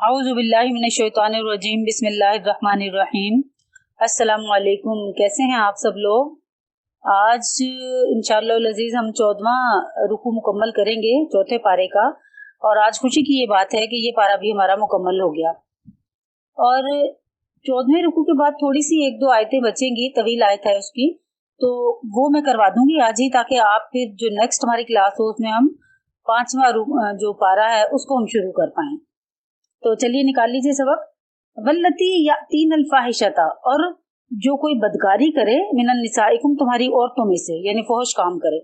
अऊज़ु बिल्लाहि मिनश शैतानिर रजीम बिस्मिल्लाहिर रहमानिर रहीम। अस्सलामु अलैकुम, कैसे हैं आप सब लोग। आज इंशाअल्लाह अज़ीज़ हम 14वां रुकू मुकम्मल करेंगे चौथे पारे का। और आज खुशी की ये बात है कि ये पारा भी हमारा मुकम्मल हो गया। और 14वें रुकू के बाद थोड़ी सी एक दो आयतें बचेंगी, तवील आयत है उसकी, तो वो मैं करवा दूंगी आज ही, ताकि आप फिर जो नेक्स्ट हमारी क्लास हो उसमें हम 5वां जो पारा है उसको हम शुरू कर पाएं। तो चलिए निकाल लीजिए सबक। वल्लती यातीन अल फाहिशता, और जो कोई बदकारी करे मिनन निसाइकुम, तुम्हारी औरतों में से, यानी फहश काम करे।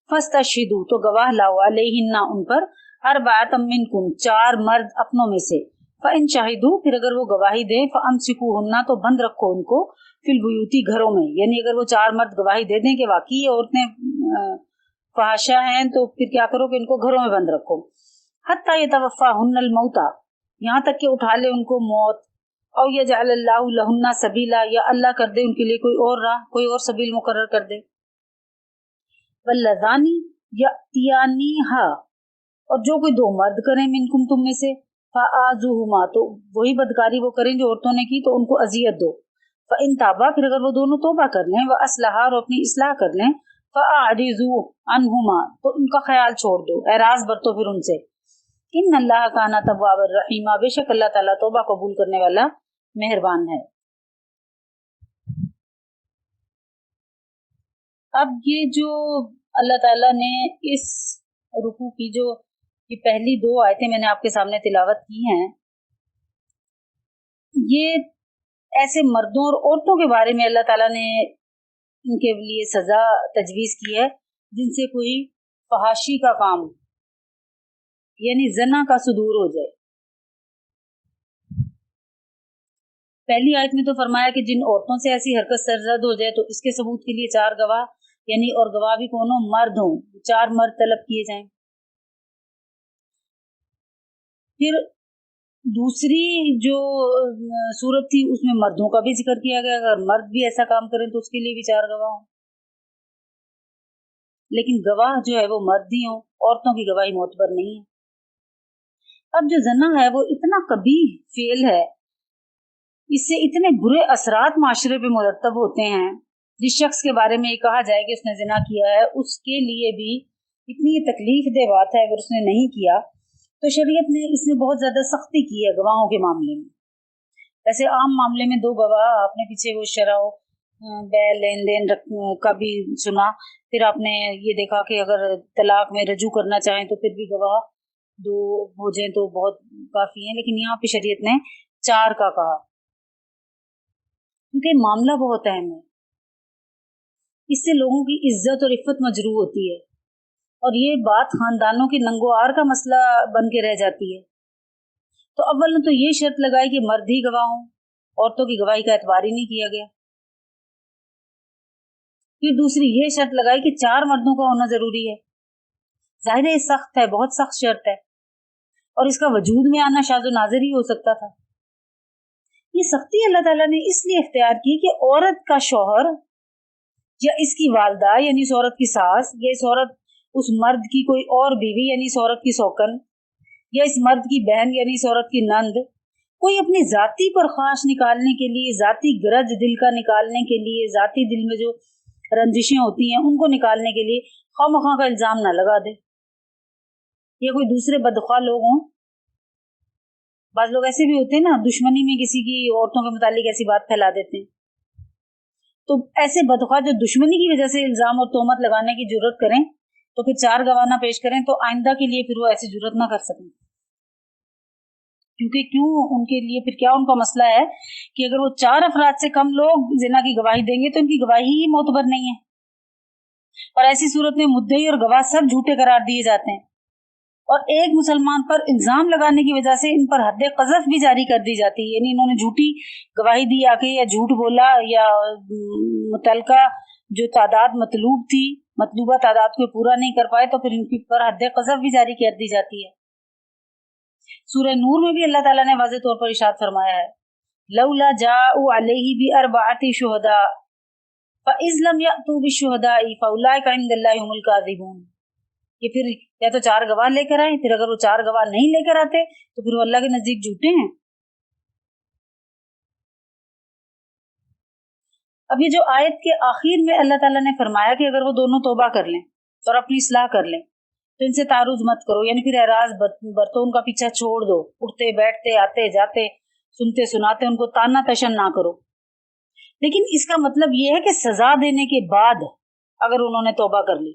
फस्तशहिदू, तो गवाह लाओ, अलैहिन्ना, उन पर, अर्बाअतम मिनकुम, 4 मर्द अपनों में से। फ़इन शाहिदू, फिर अगर वो गवाही दे, फ़अमसिकूहुन्ना, तो बंद रखो उनको, फिल बुयूती, घरों में। यानी अगर वो 4 मर्द गवाही दे दें कि वाकई ये औरतें फहाशा हैं, तो फिर क्या करो कि इनको घरों में बंद रखो। हत्ता यतवफ़ाहुन्नल मौता, यहाँ तक कि उठा ले उनको मौत। और यजअलल्लाहु लहुन्ना सबीला, या अल्लाह कर दे उनके लिए कोई और राह, कोई और सबील मुकर्रर कर दे। वल्लज़ानी यअतियानीहा, और जो कोई 2 मर्द करें मिनकुम, तुम में से, फ़आज़ूहुमा, तो वही बदकारी वो करें जो औरतों ने की, तो उनको अजियत दो। फ़इन ताबा, फिर अगर वो दोनों तौबा कर लें, व अस्लहा, और अपनी इस्लाह कर लें, फ़अरिज़ू अन्हुमा, तो उनका ख्याल छोड़ दो, एराज बरतो फिर उनसे। इन अल्लाह काना तव्वाबर रहीमा, बेशक अल्लाह ताला तौबा कबूल करने वाला मेहरबान है। अब ये जो अल्लाह ताला ने इस रुकू की जो ये पहली 2 आयतें मैंने आपके सामने तिलावत की हैं, ये ऐसे मर्दों और औरतों के बारे में अल्लाह ताला ने इनके लिए सजा तजवीज़ की है जिनसे कोई फहाशी का काम, यानी ज़ना का सुदूर हो जाए। पहली आयत में तो फरमाया कि जिन औरतों से ऐसी हरकत सरजद हो जाए तो इसके सबूत के लिए 4 गवाह, यानी, और गवाह भी कौन हो, मर्द हों, 4 मर्द तलब किए जाएं। फिर दूसरी जो सूरत थी उसमें मर्दों का भी जिक्र किया गया, अगर मर्द भी ऐसा काम करें तो उसके लिए भी 4 गवाह हों। लेकिन गवाह जो है वो मर्द ही हों, औरतों की गवाही मोतबर नहीं है। अब जो जना है वो इतना कबीह फेल है, इससे इतने बुरे असरात माशरे पे मुरतब होते हैं। जिस शख्स के बारे में ये कहा जाए कि उसने जिना किया है, उसके लिए भी इतनी तकलीफ दे बात है अगर उसने नहीं किया। तो शरीयत ने इसमें बहुत ज्यादा सख्ती की है गवाहों के मामले में। वैसे आम मामले में 2 गवाह, आपने पीछे वो शराओ बै लेन देन का भी सुना, फिर आपने ये देखा कि अगर तलाक में रजू करना चाहें तो फिर भी गवाह 2 हो जाए तो बहुत काफी है। लेकिन यहाँ पे शरीयत ने 4 का कहा, क्योंकि मामला बहुत अहम है। इससे लोगों की इज्जत और इफ़्फ़त मजरूह होती है, और ये बात खानदानों के नंगोआर का मसला बन के रह जाती है। तो अव्वल तो ये शर्त लगाई कि मर्द ही गवाह हों, औरतों की गवाही का एतबार ही नहीं किया गया। फिर दूसरी ये शर्त लगाई कि 4 मर्दों का होना जरूरी है। जाहिर है सख्त है, बहुत सख्त शर्त है, और इसका वजूद में आना शाज़ नाज़िर ही हो सकता था। ये सख्ती अल्लाह ताला ने इसलिए इख्तियार की कि औरत का शौहर या इसकी वालदा, यानी इस औरत की सास, या इस औरत उस मर्द की कोई और बीवी, यानी इस औरत की सौकन, या इस मर्द की बहन, यानी इस औरत की नंद, कोई अपनी जाती पर ख्वाहिश निकालने के लिए, जाती गरज दिल का निकालने के लिए, जाती दिल में जो रंजिशें होती हैं उनको निकालने के लिए खामखा का इल्जाम ना लगा दे, या कोई दूसरे बदख्वाह लोग हों। बाज़ लोग ऐसे भी होते हैं ना, दुश्मनी में किसी की औरतों के मुतालिक ऐसी बात फैला देते हैं। तो ऐसे बदख्वाह जो दुश्मनी की वजह से इल्जाम और तोहमत लगाने की जुर्रत करें, तो फिर 4 गवाह ना पेश करें, तो आइंदा के लिए फिर वो ऐसी जुर्रत ना कर सकें। क्योंकि उनके लिए फिर क्या उनका मसला है कि अगर वो 4 अफराद से कम लोग जिना की गवाही देंगे तो इनकी गवाही ही मोतबर नहीं है, और ऐसी सूरत में मुद्दई और गवाह सब झूठे करार दिए जाते हैं, और एक मुसलमान पर इल्जाम लगाने की वजह से इन पर हद क़ज़फ़ भी जारी कर दी जाती है। यानी इन्होंने झूठी गवाही दी आके, या झूठ बोला, या मुतलका जो तादाद मतलूब थी, मतलूबा तादाद को पूरा नहीं कर पाए, तो फिर इनकी पर हद क़ज़फ़ भी जारी कर दी जाती है। सूरह नूर में भी अल्लाह ताला ने वाज़ेह तौर पर इरशाद फरमाया है, लौला जाऊ अलैहि बि अर्बअति शुहदा फ़इज़ लम यअतू बिशुहदाइ फ़उलाइका इंदल्लाहि हुमुल काज़िबून। کہ پھر یا تو 4 گواہ لے کر آئے، پھر اگر وہ 4 گواہ نہیں لے کر آتے تو پھر وہ اللہ کے نزدیک جھوٹے ہیں۔ اب یہ جو آیت کے آخر میں اللہ تعالیٰ نے فرمایا کہ اگر وہ دونوں توبہ کر لیں اور اپنی اصلاح کر لیں تو ان سے تعرض مت کرو، یعنی پھر اعراض برتو، ان کا پیچھا چھوڑ دو، اٹھتے بیٹھتے آتے جاتے سنتے سناتے ان کو تانا تشن نہ کرو۔ لیکن اس کا مطلب یہ ہے کہ سزا دینے کے بعد اگر انہوں نے توبہ کر لی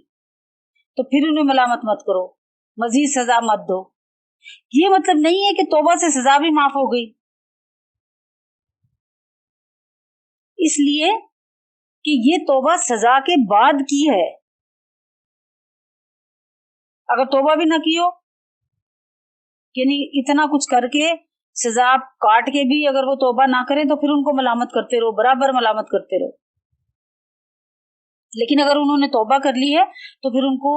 تو پھر انہیں ملامت مت کرو، مزید سزا مت دو۔ یہ مطلب نہیں ہے کہ توبہ سے سزا بھی معاف ہو گئی، اس لیے کہ یہ توبہ سزا کے بعد کی ہے۔ اگر توبہ بھی نہ کی ہو، یعنی اتنا کچھ کر کے سزا کاٹ کے بھی اگر وہ توبہ نہ کریں تو پھر ان کو ملامت کرتے رہو، برابر ملامت کرتے رہو۔ لیکن اگر انہوں نے توبہ کر لی ہے تو پھر ان کو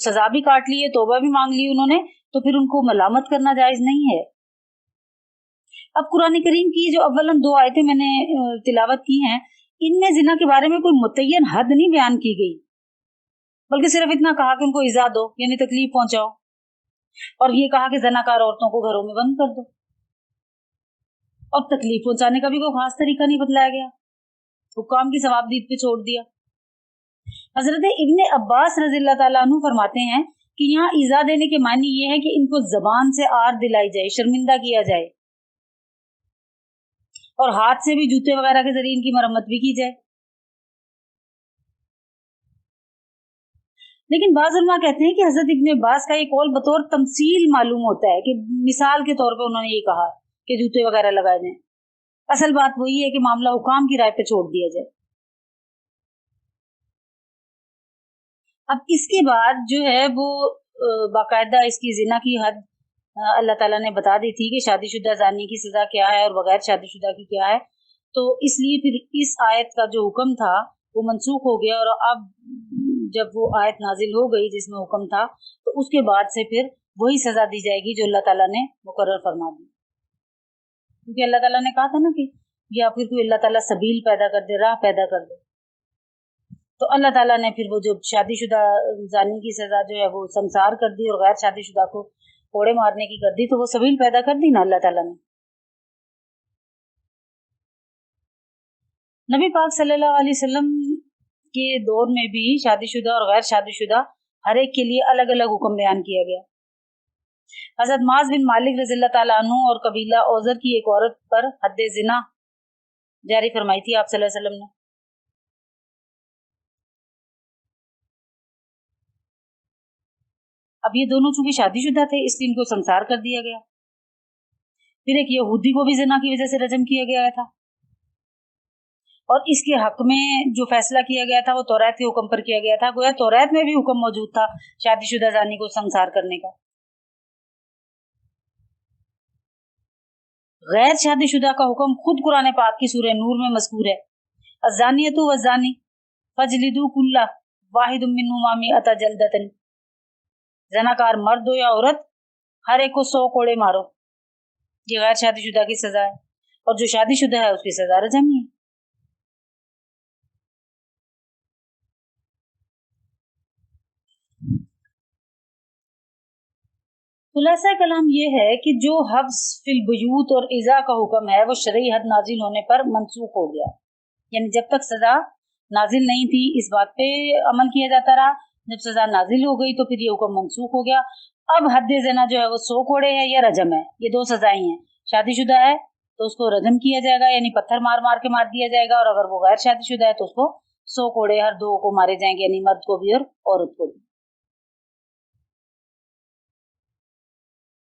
سزا بھی کاٹ لی ہے، توبہ بھی مانگ لی انہوں نے، تو پھر ان کو ملامت کرنا جائز نہیں ہے۔ اب قرآن کریم کی جو اولاً 2 آیتیں میں نے تلاوت کی ہیں، ان میں زنا کے بارے میں کوئی متعین حد نہیں بیان کی گئی، بلکہ صرف اتنا کہا کہ ان کو ایذا دو، یعنی تکلیف پہنچاؤ، اور یہ کہا کہ زناکار عورتوں کو گھروں میں بند کر دو، اور تکلیف پہنچانے کا بھی کوئی خاص طریقہ نہیں بتلایا گیا، حکام کی ثوابدید پہ چھوڑ دیا۔ حضرت ابن عباس رضی اللہ تعالیٰ عنہ فرماتے ہیں کہ یہاں ایذا دینے کے معنی یہ ہے کہ ان کو زبان سے آر دلائی جائے، شرمندہ کیا جائے، اور ہاتھ سے بھی جوتے وغیرہ کے ذریعے ان کی مرمت بھی کی جائے۔ لیکن بعض علماء کہتے ہیں کہ حضرت ابن عباس کا یہ قول بطور تمثیل معلوم ہوتا ہے، کہ مثال کے طور پہ انہوں نے یہ کہا کہ جوتے وغیرہ لگائے جائیں، اصل بات وہی ہے کہ معاملہ حکام کی رائے پہ چھوڑ دیا جائے۔ اب اس کے بعد جو ہے وہ باقاعدہ اس کی زنا کی حد اللہ تعالیٰ نے بتا دی تھی کہ شادی شدہ زانی کی سزا کیا ہے اور بغیر شادی شدہ کی کیا ہے، تو اس لیے پھر اس آیت کا جو حکم تھا وہ منسوخ ہو گیا، اور اب جب وہ آیت نازل ہو گئی جس میں حکم تھا تو اس کے بعد سے پھر وہی سزا دی جائے گی جو اللہ تعالیٰ نے مقرر فرما دی، کیونکہ اللہ تعالیٰ نے کہا تھا نا کہ یا پھر کوئی اللہ تعالیٰ سبیل پیدا کر دے، راہ پیدا کر دے، تو اللہ تعالیٰ نے پھر وہ جو شادی شدہ زانی کی سزا جو ہے وہ سنسار کر دی اور غیر شادی شدہ کو کوڑے مارنے کی کر دی، تو وہ سبیل پیدا کر دی نا اللہ تعالیٰ نے۔ نبی پاک صلی اللہ علیہ وسلم کے دور میں بھی شادی شدہ اور غیر شادی شدہ ہر ایک کے لیے الگ الگ حکم بیان کیا گیا۔ حضرت معاذ بن مالک رضی اللہ تعالیٰ عنہ اور قبیلہ اوزر کی ایک عورت پر حد زنا جاری فرمائی تھی آپ صلی اللہ علیہ وسلم نے۔ اب یہ دونوں چونکہ شادی شدہ تھے اس لیے ان کو سنسار کر دیا گیا۔ پھر ایک یہودی کو بھی زنا کی وجہ سے رجم کیا گیا تھا، اور اس کے حق میں جو فیصلہ کیا گیا تھا وہ توریت کے حکم پر کیا گیا تھا، گویا توریت میں بھی حکم موجود تھا شادی شدہ زانی کو سنسار کرنے کا۔ غیر شادی شدہ کا حکم خود قرآن پاک کی سورہ نور میں مذکور ہے، الزانیۃ والزانی فاجلدوا کل واحد منہما مئۃ جلدۃ، زناکار مرد ہو یا عورت ہر ایک کو 100 کوڑے مارو، یہ غیر شادی شدہ کی سزا ہے، اور جو شادی شدہ ہے اس کی سزا رجم ہی ہے۔ خلاصہ کلام یہ ہے کہ جو حبس فی البیوت اور ایذا کا حکم ہے وہ شرعی حد نازل ہونے پر منسوخ ہو گیا، یعنی جب تک سزا نازل نہیں تھی اس بات پہ عمل کیا جاتا رہا، جب سزا نازل ہو گئی تو پھر یہ حکم منسوخ ہو گیا۔ اب حد زنا جو ہے وہ 100 کوڑے ہے یا رجم ہے، یہ 2 سزائیں ہیں۔ شادی شدہ ہے تو اس کو رجم کیا جائے گا، یعنی پتھر مار مار کے مار دیا جائے گا، اور اگر وہ غیر شادی شدہ ہے تو اس کو 100 کوڑے ہر 2 کو مارے جائیں گے، یعنی مرد کو بھی اور عورت کو بھی۔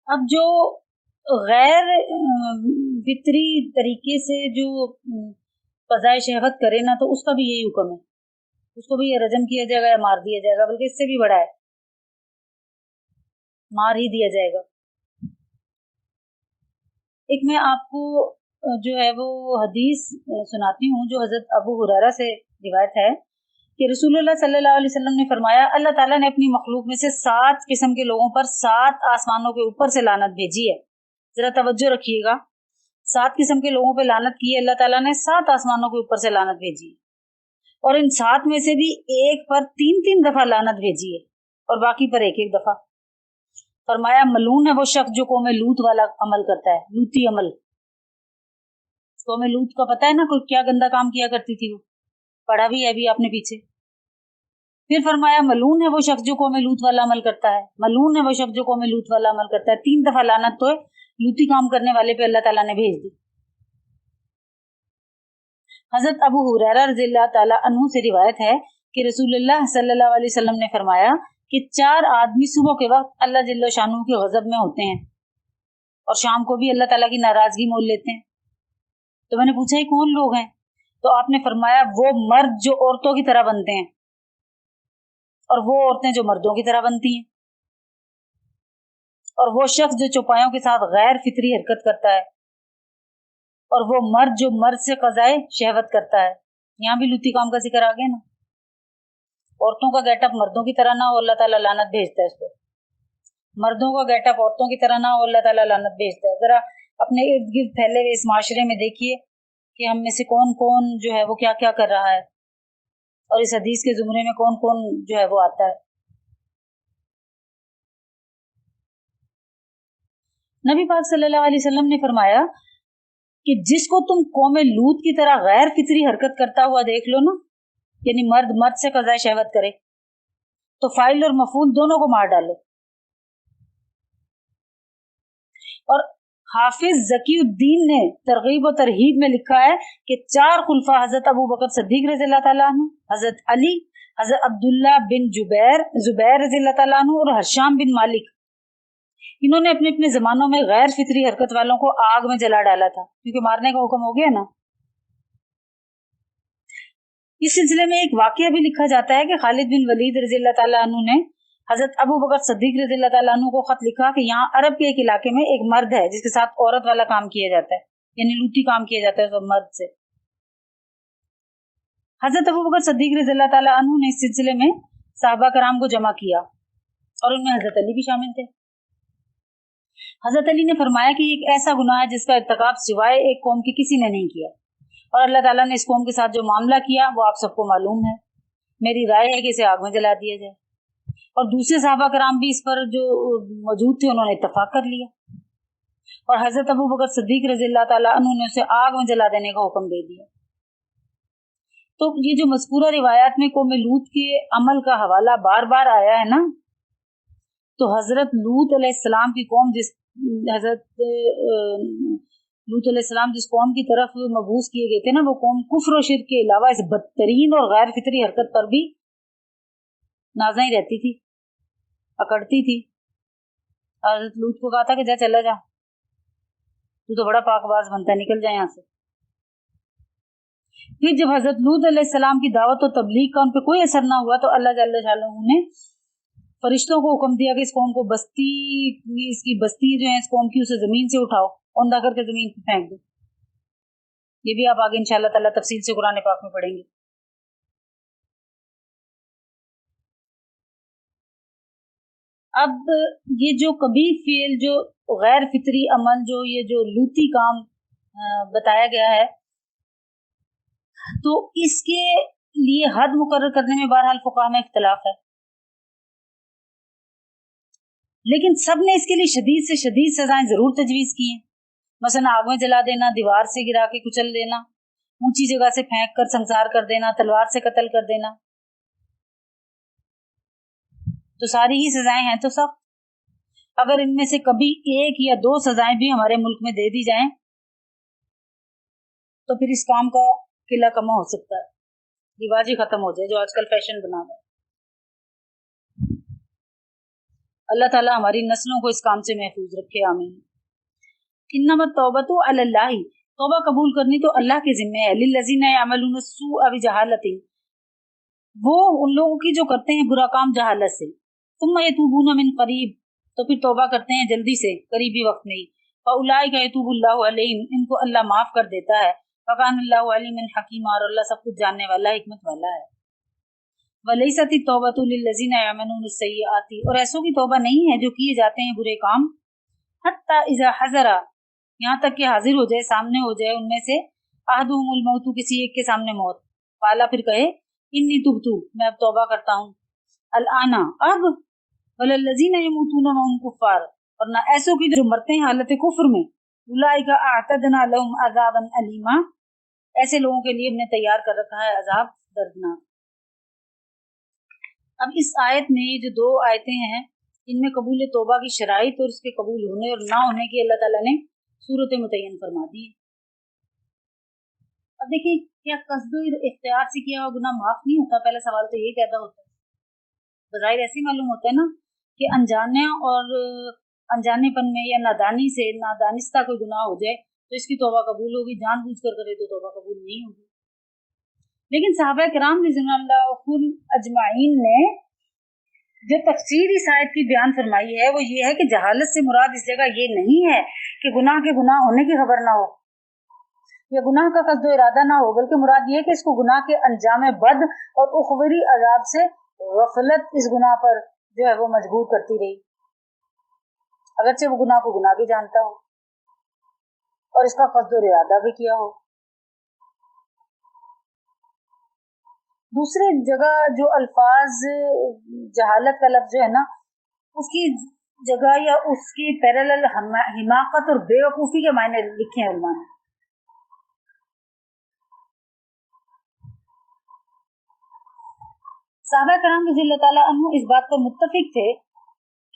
اب جو غیر فطری طریقے سے جو قضاء شہوت کرے نا تو اس کا بھی یہی حکم ہے، اس کو بھی یہ رجم کیا جائے گا یا مار دیا جائے گا، بلکہ اس سے بھی بڑا ہے، مار ہی دیا جائے گا۔ ایک میں آپ کو جو ہے وہ حدیث سناتی ہوں جو حضرت ابو ہریرہ سے روایت ہے کہ رسول اللہ صلی اللہ علیہ وسلم نے فرمایا، اللہ تعالیٰ نے اپنی مخلوق میں سے 7 قسم کے لوگوں پر 7 آسمانوں کے اوپر سے لعنت بھیجی ہے۔ ذرا توجہ رکھیے گا، 7 قسم کے لوگوں پہ لعنت کی ہے اللہ تعالیٰ نے، 7 آسمانوں کے اوپر سے لعنت بھیجی ہے، اور ان 7 میں سے بھی ایک پر 3 دفعہ لعنت بھیجی ہے، और बाकी पर एक एक दफा। फरमाया मलून है वो शख्स जो कौम लूत वाला अमल करता है, लूती अमल। कौम लूत का पता है ना कोई क्या गंदा काम किया करती थी, वो पढ़ा भी है अभी आपने पीछे। फिर फरमाया मलून है वो शख्स जो कौम लूत वाला अमल करता है, मलून है वो शख्स जो कौम लूत वाला अमल करता है। 3 दफा लानत तो लूती काम करने वाले पे अल्लाह ताला ने भेज दी। हजरत अबू हुरैरा रज़ियल्लाहु ताला अन्हु से रिवायत है कि रसूलुल्लाह सल्लल्लाहु अलैहि वसल्लम ने फरमाया कि 4 आदमी सुबह के वक्त अल्लाह जल्ल शानू के गजब में होते हैं और शाम को भी अल्लाह ताला की नाराजगी मोल लेते हैं। तो मैंने पूछा ये कौन लोग हैं? तो आपने फरमाया वो मर्द जो औरतों की तरह बनते हैं और वो औरतें जो मर्दों की तरह बनती हैं, और वो शख्स जो चौपायों के साथ गैर फितरी हरकत करता है, और वो मर्द जो मर्द से कज़ाए शहवत करता है। यहाँ भी लूती काम का जिक्र आ गया ना। औरतों का गेटअप मर्दों की तरह ना हो, अल्लाह ताला लानत भेजता है उस पर। मर्दों का गेटअप औरतों की तरह ना हो, अल्लाह ताला लानत भेजता है। जरा अपने इर्द गिर्द फैले हुए इस माशरे में देखिए कि हम में से कौन कौन जो है वो क्या क्या कर रहा है, और इस हदीस के जुमरे में कौन कौन जो है वो आता है। नबी पाक सल्लल्लाहु अलैहि वसल्लम ने फरमाया कि जिसको तुम कौम लूत की तरह गैर फितरी हरकत करता हुआ देख लो ना, यानी मर्द मर्द से कज़ाए शहवत करे, तो फाइल और मफूल दोनों को मार डालो। और हाफिज ज़कीउद्दीन ने तरगीब और तरहीब में लिखा है कि 4 खुलफा हजरत अबू बकर सिद्दीक रज़ियल्लाहु ताला अन्हु, हजरत अली, हजरत अब्दुल्ला बिन जुबैर रज़ियल्लाहु ताला अन्हु और हशाम बिन मालिक, इन्होंने अपने अपने जमानों में गैर फितरी हरकत वालों को आग में जला डाला था, क्योंकि मारने का हुक्म हो गया ना। इस सिलसिले में एक वाकया भी लिखा जाता है कि खालिद बिन वलीद रज़ियल्लाहु ताला अन्हु ने हजरत अबू बकर सिद्दीक रज़ियल्लाहु ताला अन्हु को खत लिखा कि यहाँ अरब के एक इलाके में एक मर्द है जिसके साथ औरत वाला काम किया जाता है, यानी लूटी काम किया जाता है सब मर्द से। हजरत अबू बकर सिद्दीक रज़ियल्लाहु ताला अन्हु ने इस सिलसिले में साहबा कराम को जमा किया और उनमें हजरत अली भी शामिल थे। हजरत अली ने फरमाया कि एक ऐसा गुनाह है जिसका इर्तिकाब सिवाय एक कौम की किसी ने नहीं किया, और अल्लाह ताला ने इस कौम के साथ जो मामला किया वो आप सबको मालूम है। मेरी राय है कि इसे आग में जला दिया जाए। और दूसरे साहबा कराम भी इस पर जो मौजूद थे उन्होंने इत्तफाक कर लिया, और हजरत अबू बकर सिद्दीक रज़ियल्लाहु ताला अन्हु ने उसे आग में जला देने का हुक्म दे दिया। तो ये जो मज़कूरा रिवायात में कौम लूत के अमल का हवाला बार बार आया है ना, तो हजरत लूत अलैहिस्सलाम की कौम हजरत लूत अलैहिस्सलाम जिस कौम की तरफ मबूस किए गए थे ना, वो कौम कुफ्र और शिर्क के अलावा इस बदतरीन और गैर फितरी हरकत पर भी नाज़ा ही रहती थी, अकड़ती थी। हजरत लूत को कहा था कि जा चला जा, तू तो बड़ा पाकबाज बनता है, निकल जा यहाँ से। फिर जब हजरत लूत अलैहिस्सलाम की दावत और तबलीग का उन पर कोई असर ना हुआ, तो अल्लाह जल्ल शानहू ने फरिश्तों को हुक्म दिया कि इस कौम को इसकी बस्ती जो है इस कौम की, उसे जमीन से उठाओ, औंधा करके जमीन पे फेंक दो। ये भी आप आगे इंशाअल्लाह ताला तफसील से कुरान पाक में पढ़ेंगे। अब ये जो कभी फेल जो गैर फितरी अमल जो ये जो लूती काम बताया गया है, तो इसके लिए हद मुकर्रर करने में बहरहाल फुक़हा में इख्तिलाफ है, लेकिन सब ने इसके लिए शदीद से शदीद सजाएं जरूर तजवीज की हैं। मसलन आग में जला देना, दीवार से गिरा के कुचल देना, ऊंची जगह से फेंक कर संसार कर देना, तलवार से कत्ल कर देना, तो सारी ही सजाएं हैं। तो सब अगर इनमें से कभी 1 या 2 सजाएं भी हमारे मुल्क में दे दी जाएं, तो फिर इस काम का किला कमा हो सकता है, रिवाज ही खत्म हो जाए जो आजकल फैशन बना है। अल्लाह ताला हमारी नस्लों को इस काम से महफूज रखे, आमीन। इन्नमत तौबतु अलल्लाहि, तौबा कबूल करनी तो अल्लाह के जिम्मे है। लिल्लज़ीना यअमलून अस्सूअ बिजहालतिन, वो उन लोगों की जो करते हैं बुरा काम जहालत से। तुम्मा यतूबून मिन करीब, तो फिर तौबा करते हैं जल्दी से, करीबी वक्त में ही। फउलाइका यतूबुल्लाहु अलैहिम, इनको अल्लाह माफ कर देता है। वकानल्लाहु अलीमन हकीमा, और अल्लाह सब कुछ जानने वाला, हिकमत वाला है। वलैसति तौबतु लिल्लज़ीना यअमलून अस्सय्यिआति, और ऐसों की तौबा नहीं है जो किए जाते हैं बुरे काम। हत्ता इज़ा हज़रा, यहाँ तक कि हाजिर हो जाए, सामने हो जाए उनमें से अहदुहुमुल मौतु, किसी एक के सामने मौत। काला, फिर कहे इन्नी तुबतु, मैं अब तौबा करता हूँ, अल आना, अब वल्लज़ीना यमूतूना वहुम कुफ़ार, और ना ऐसों की जो मरते हैं हालत कुफ्र में, उलाइका अअतदना लहुम अज़ाबन अलीमा, ऐसे लोगों के लिए हमने तैयार कर रखा है अजाब दर्दनाक। अब इस आयत में जो दो आयतें हैं, इनमें कबूल तौबा की शराइत और इसके कबूल होने और ना होने की अल्लाह ताला ने सूरत मुतय्यन फरमा दी है। अब देखिए, क्या कस्द इख्तियार से किया हुआ गुनाह माफ नहीं होता? पहला सवाल तो यही पैदा होता है। बज़ाहिर ऐसे ही मालूम होता है ना कि अनजाने और अनजानेपन में या नादानी से नादानिस्ता कोई गुनाह हो जाए तो इसकी तौबा कबूल होगी, जानबूझ कर करे तो तौबा कबूल नहीं होगी। लेकिन सहाबा किराम रिज़वानुल्लाह अजमाइन ने जो तफसीर इस आयत की बयान फरमाई है वो ये है कि जहालत से मुराद इस जगह ये नहीं है कि गुनाह के गुनाह होने की खबर ना हो या गुनाह का कस्दो इरादा ना हो, बल्कि मुराद ये कि इसको गुनाह के अंजाम बद और उखवरी अजाब से गफलत इस गुनाह पर जो है वो मजबूर करती रही, अगरचे वो गुनाह को गुनाह भी जानता हो और इसका कस्दो इरादा भी किया हो। दूसरी जगह जो अल्फाज जहालत का लफ्ज जो है ना, उसकी जगह या उसकी पैरेलल हिमाकत और बेवकूफ़ी के मायने लिखे हैं उलमा ने। सहाबा कराम रज़ियल्लाहु ताला अन्हु इस बात पर मुत्तफिक थे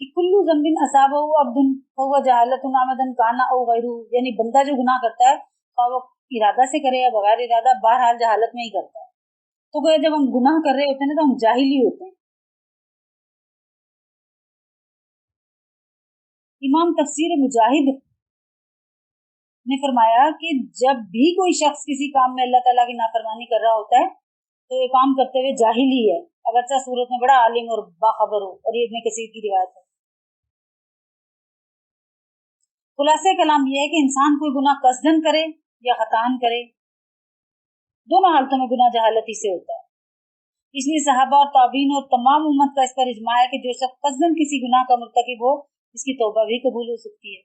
कि कुल्लु ज़ंबिन असाबहु अब्दुन फहुव जहालतुन आमदन काना औ गैरु, यानी बंदा जो गुनाह करता है वो इरादा से करे या बगैर इरादा, बहरहाल जहालत में ही करता है। तो गए जब हम गुनाह कर रहे होते हैं ना तो हम जाहिली होते हैं। इमाम तफसीर मुजाहिद ने फरमाया कि जब भी कोई शख्स किसी काम में अल्लाह ताला की नाफरमानी कर रहा होता है तो ये काम करते हुए जाहिली है, अगरचा सूरत में बड़ा आलिम और बाखबर हो, और ये इब्न कसीर की रिवायत है। खुलासे कलाम ये है कि इंसान कोई गुनाह कसदन करे या खतान करे, दोनों हालतों में गुनाह जहालती से होता है। इसलिए सहाबा और ताबीन और तमाम उम्मत का इस पर इजमा है कि जो शख्स कसदन किसी गुनाह का मुर्तकिब हो इसकी तौबा भी कबूल हो सकती है।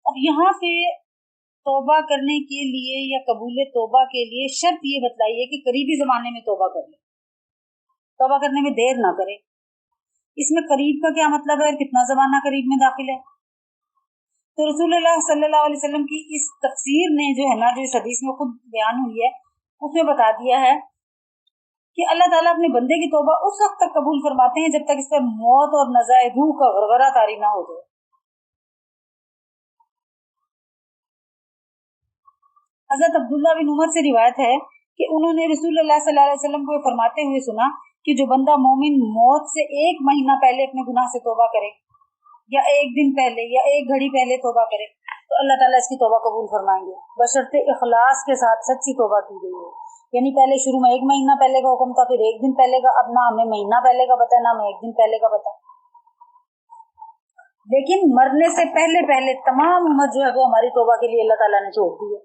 अब यहाँ पे तौबा करने के लिए या कबूल तौबा के लिए शर्त ये बतलाई है कि करीबी जमाने में तौबा कर ले, तौबा करने में देर ना करे। इसमें करीब का क्या मतलब है, कितना जमाना करीब में दाखिल है? तो रसूलुल्लाह सल्लल्लाहु अलैहि वसल्लम की इस तफसीर ने जो है ना, जो इस हदीस में खुद बयान हुई है, उसमें बता दिया है कि अल्लाह ताला अपने बंदे की तौबा उस वक्त तक कबूल फरमाते हैं जब तक इस पर मौत और नज़ाए रूह का गरगरा तारी ना हो जाए। हजरत अब्दुल्ला बिन उमर से रिवायत है कि उन्होंने रसूलुल्लाह सल्लल्लाहु अलैहि वसल्लम को फरमाते हुए सुना कि जो बंदा मोमिन मौत से 1 महीना पहले अपने गुनाह से तौबा करे या 1 दिन पहले या 1 घड़ी पहले तौबा करे तो अल्लाह ताला इसकी तौबा कबूल फरमाएंगे, बशर्ते इखलास के साथ सच्ची तौबा की गई है। यानी पहले शुरू में 1 महीना पहले का हुक्म था, फिर 1 दिन पहले का, अब ना हमें महीना पहले का पता है ना हमें 1 दिन पहले का पता। लेकिन मरने से पहले पहले तमाम उम्मत जो है वो हमारी तौबा के लिए अल्लाह ताला ने छोड़ दी है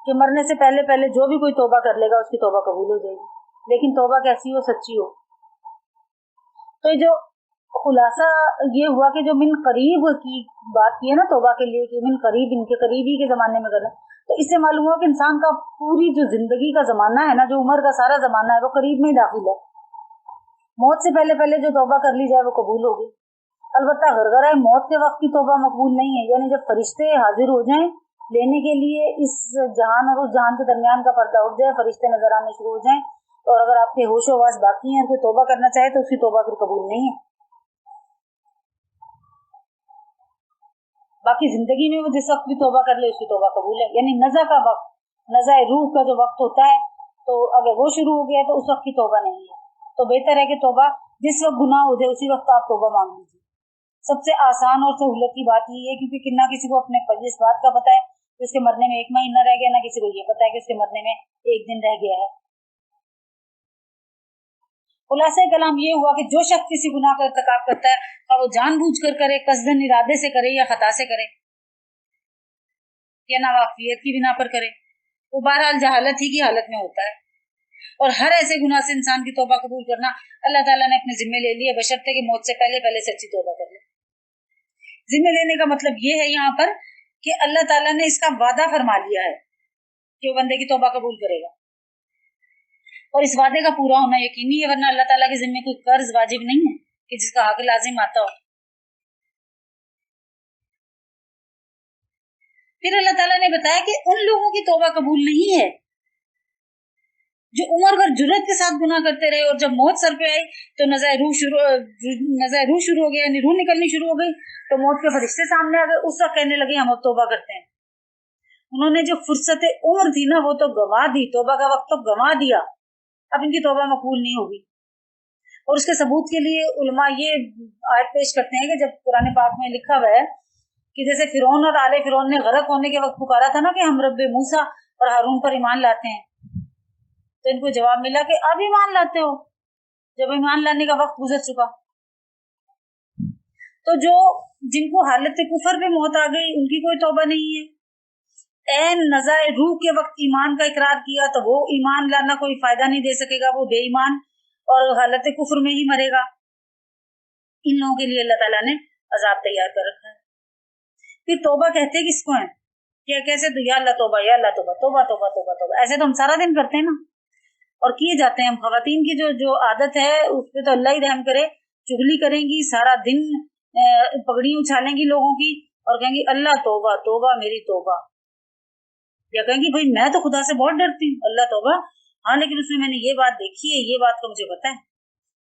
कि मरने से पहले पहले जो भी कोई तौबा कर लेगा उसकी तौबा कबूल हो जाएगी, लेकिन तौबा कैसी हो, सच्ची हो। तो जो खुलासा ये हुआ कि जो मिन करीब की बात की है ना तौबा के लिए कि मिन करीब, इनके करीबी के जमाने में करना, तो इससे मालूम हुआ कि इंसान का पूरी जो जिंदगी का जमाना है ना, जो उम्र का सारा जमाना है वो करीब में ही दाखिल है। मौत से पहले पहले जो तौबा कर ली जाए वो कबूल होगी। अलबत्ता गरगरा मौत के वक्त की तौबा मकबूल नहीं है, यानी जब फरिश्ते हाजिर हो जाएं लेने के लिए, इस जहान और उस जहान के दरमियान का पर्दा उठ जाए, फरिश्ते नजर आने शुरू हो जाएं, और अगर आपके होश आवाज बाकी है और कोई तौबा करना चाहे तो उसकी तौबा फिर कबूल नहीं है। बाकी जिंदगी में वो जिस वक्त भी तौबा कर ले उसकी तौबा कबूल है। यानी नज़ा का वक्त, नज़ा रूह का जो वक्त होता है, तो अगर वो शुरू हो गया तो उस वक्त की तौबा नहीं है। तो बेहतर है कि तौबा जिस वक्त गुनाह हो जाए उसी वक्त आप तौबा मांग लीजिए। सबसे आसान और सहूलत की बात यही है, क्योंकि ना किसी को अपने इस बात का पता है कि उसके मरने में 1 महीना रह गया, ना किसी को ये पता है कि उसके मरने में 1 दिन रह गया है। खुलासा कलाम ये हुआ कि जो शख्स किसी गुनाह का इर्तिकाब करता है, और वो जानबूझकर करे, कसदन इरादे से करे या खता से करे या नावाफियत की बिना पर करे, वो बहरहाल जहालत ही की हालत में होता है। और हर ऐसे गुनाह से इंसान की तौबा कबूल करना अल्लाह ताला ने अपने जिम्मे ले लिया, बशर्ते कि मौत से पहले पहले सच्ची तौबा कर ले। जिम्मे लेने का मतलब ये है यहाँ पर कि अल्लाह ताला ने इसका वादा फरमा लिया है कि वो बंदे की तौबा कबूल करेगा। और इस वादे का पूरा होना यकीनी है, वरना अल्लाह ताला के जिम्मे कोई कर्ज वाजिब नहीं है कि जिसका हक लाजिम आता हो। फिर अल्लाह ताला ने बताया कि उन लोगों की तौबा कबूल नहीं है जो उम्र भर जुर्रत के साथ गुनाह करते रहे और जब मौत सर पे आई तो नज़र रूह शुरू हो गया, यानी रूह निकलनी शुरू हो गई, तो मौत के फरिश्ते सामने आ गए। उस वक्त कहने लगे हम अब तौबा करते हैं। उन्होंने जो फुर्सत उम्र थी ना वो तो गंवा दी, तौबा का वक्त तो गंवा दिया, अब इनकी तौबा मकबूल नहीं होगी। और उसके सबूत के लिए उलमा ये आयत पेश करते हैं कि जब कुरान पाक में लिखा हुआ है कि जैसे फिरौन और आले फिरौन ने गरक होने के वक्त पुकारा था ना कि हम रब्बे मूसा और हारून पर ईमान लाते हैं, तो इनको जवाब मिला कि अब ईमान लाते हो जब ईमान लाने का वक्त गुजर चुका। तो जो जिनको हालत कुफर पे मौत आ गई उनकी कोई तौबा नहीं है। ऐन नज़ाए रूह के वक्त ईमान का इकरार किया तो वो ईमान लाना कोई फायदा नहीं दे सकेगा, वो बेईमान और हालत कुफर में ही मरेगा। इन लोगों के लिए अल्लाह ताला ने अजाब तैयार कर रखा है। फिर तौबा कहते किसको है? क्या कैसे? तो या अल्लाह तौबा, या अल्लाह तौबा, तौबा तौबा तौबा तौबा, ऐसे तो हम सारा दिन करते हैं ना, और किए जाते हैं। हम खवातीन की जो आदत है उस पर तो अल्लाह ही रहम करे, चुगली करेंगी सारा दिन, पगड़ी उछालेंगी लोगों की और कहेंगी अल्लाह तौबा तौबा मेरी तौबा, या कहेंगी भाई मैं तो खुदा से बहुत डरती हूँ, अल्लाह तौबा। हाँ लेकिन उसमें मैंने ये बात देखी है, ये बात का मुझे पता है,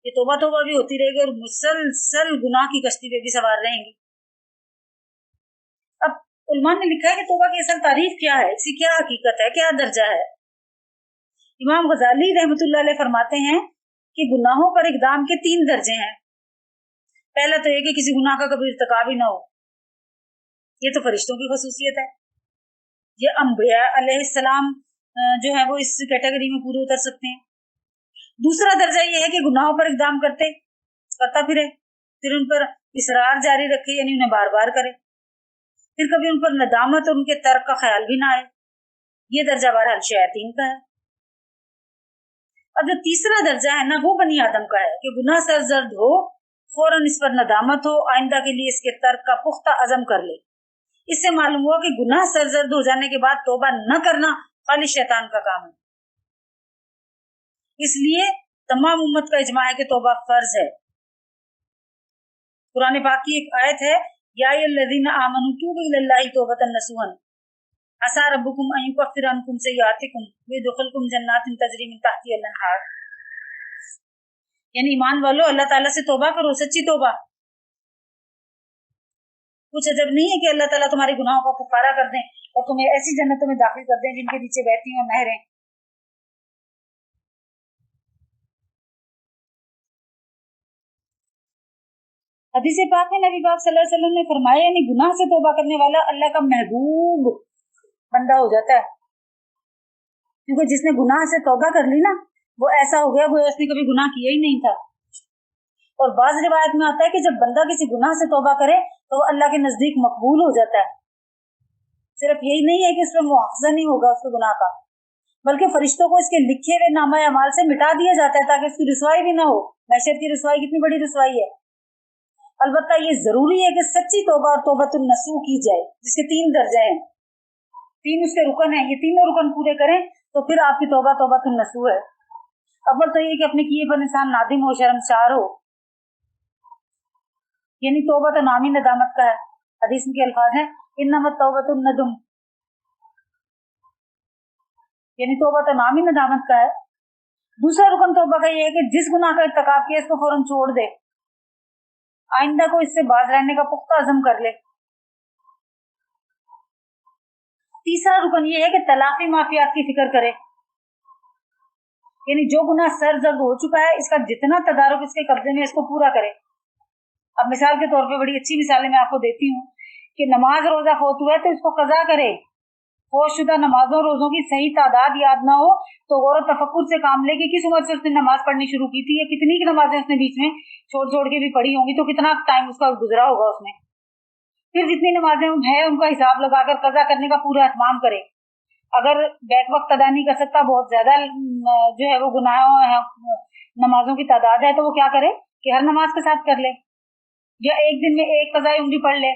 ये तौबा तौबा भी होती रहेगी और मुसलसल गुनाह की कश्ती पे भी सवार रहेंगी। अब उलमा ने लिखा है कि तौबा की असल तारीफ क्या है, इसकी क्या हकीकत है, क्या दर्जा है। इमाम गजाली रहमतुल्लाह अलैह फरमाते हैं कि गुनाहों पर इक़दाम के 3 दर्जे हैं। पहला तो ये कि किसी गुनाह का कभी इर्तिकाब ही ना हो, ये तो फरिश्तों की खसूसियत है, ये अंबिया अलैहिस्सलाम जो है वो इस कैटेगरी में पूरे उतर सकते हैं। दूसरा दर्जा ये है कि गुनाहों पर इक़दाम करता फिरे, फिर उन पर इसरार जारी रखे, यानी उन्हें बार बार करे, फिर कभी उन पर नदामत और उनके तर्क का ख्याल भी ना आए, ये दर्जा बहरहाल शैतान का है। अब जो तीसरा दर्जा है ना वो बनी आदम का है कि गुनाह सरजर्द हो, फौरन इस पर नदामत हो, आइंदा के लिए इसके तर्क का पुख्ता अज़म कर ले। इससे मालूम हुआ कि गुनाह सरजर्द हो जाने के बाद तौबा न करना खाली शैतान का काम है। इसलिए तमाम उम्मत का इजमा है कि तौबा फर्ज है। कुरान पाक की एक आयत है, या अय्युहल्लज़ीना आमनू तूबू इलल्लाहि तौबतन नसूहन असा रब्बुकुम अन युकफ्फिर अन्कुम सय्यातिकुम व यदखिलकुम जन्नातिन तजरी मिन तहतिहा अल-अनहार, यानी ईमान वालों अल्लाह ताला से तौबा करो, सच्ची तौबा। कुछ अजब नहीं है कि अल्लाह ताला तुम्हारे गुनाहों का कफारा कर दें और तुम्हें ऐसी जन्नतों में दाखिल कर दें जिनके नीचे बहती हैं नहरें। हदीस पाक में नबी पाक सल्लल्लाहु अलैहि वसल्लम ने फरमाया, यानी गुनाह से तौबा करने वाला अल्लाह का महबूब बंदा हो जाता है, क्योंकि जिसने गुनाह से तौबा कर ली ना वो ऐसा हो गया गोया उसने कभी गुनाह किया ही नहीं था। और बाज़ रिवायत में आता है कि जब बंदा किसी गुनाह से तौबा करे तो वो अल्लाह के नजदीक मकबूल हो जाता है। सिर्फ यही नहीं है कि उस पर मुआवजा नहीं होगा उसके गुनाह का, बल्कि फरिश्तों को इसके लिखे हुए नामा अमाल से मिटा दिया जाता है ताकि उसकी रुसवाई भी ना हो। महशर की रुसवाई कितनी बड़ी रुसवाई है। अलबत्ता ये जरूरी है कि सच्ची तौबा और तौबतुन नसूह की जाए, जिसके 3 दर्जे हैं, 3 उसके रुकन हैं, ये तीनों रुकन पूरे करें तो फिर आपकी तौबा तौबतुन नसूह है। अव्वल तो ये कि अपने किए पर इंसान नादिम हो, शर्मसार हो, यानी तौबा तो नामी नदामत का है। हदीस में के अल्फाज हैं इन्नमा तौबतुन नदम, यानी तौबा तो नामी नदामत का है। दूसरा रुकन तौबा का ये है कि जिस गुनाह का इर्तिकाब किया इसको फौरन छोड़ दे, आइंदा को इससे बाज रहने का पुख्ता अज़म कर ले। तीसरा रुकन ये है कि तलाफी माफियात की फिक्र करे, यानी जो गुनाह सरजर्द हो चुका है इसका जितना तदारुक इसके कब्जे में इसको पूरा करे। अब मिसाल के तौर पे बड़ी अच्छी मिसालें मैं आपको देती हूँ कि नमाज रोजा फोत हुआ है तो इसको कज़ा करे। फोशुदा नमाजों रोजों की सही तादाद याद ना हो तो गौर तफक्कुर से काम ले कि किस उम्र से उसने नमाज पढ़नी शुरू की थी या कितनी की नमाजें उसने बीच में छोड़ के भी पढ़ी होंगी, तो कितना टाइम उसका गुजरा होगा उसमें। फिर जितनी नमाजें है उनका हिसाब लगाकर कज़ा करने का पूरा एहतमाम करे। अगर बैक वक्त अदा नहीं कर सकता, बहुत ज्यादा जो है वो गुनाहों नमाजों की तादाद है, तो वो क्या करे कि हर नमाज के साथ कर ले या एक दिन में एक कज़ाए उम्री पढ़ ले।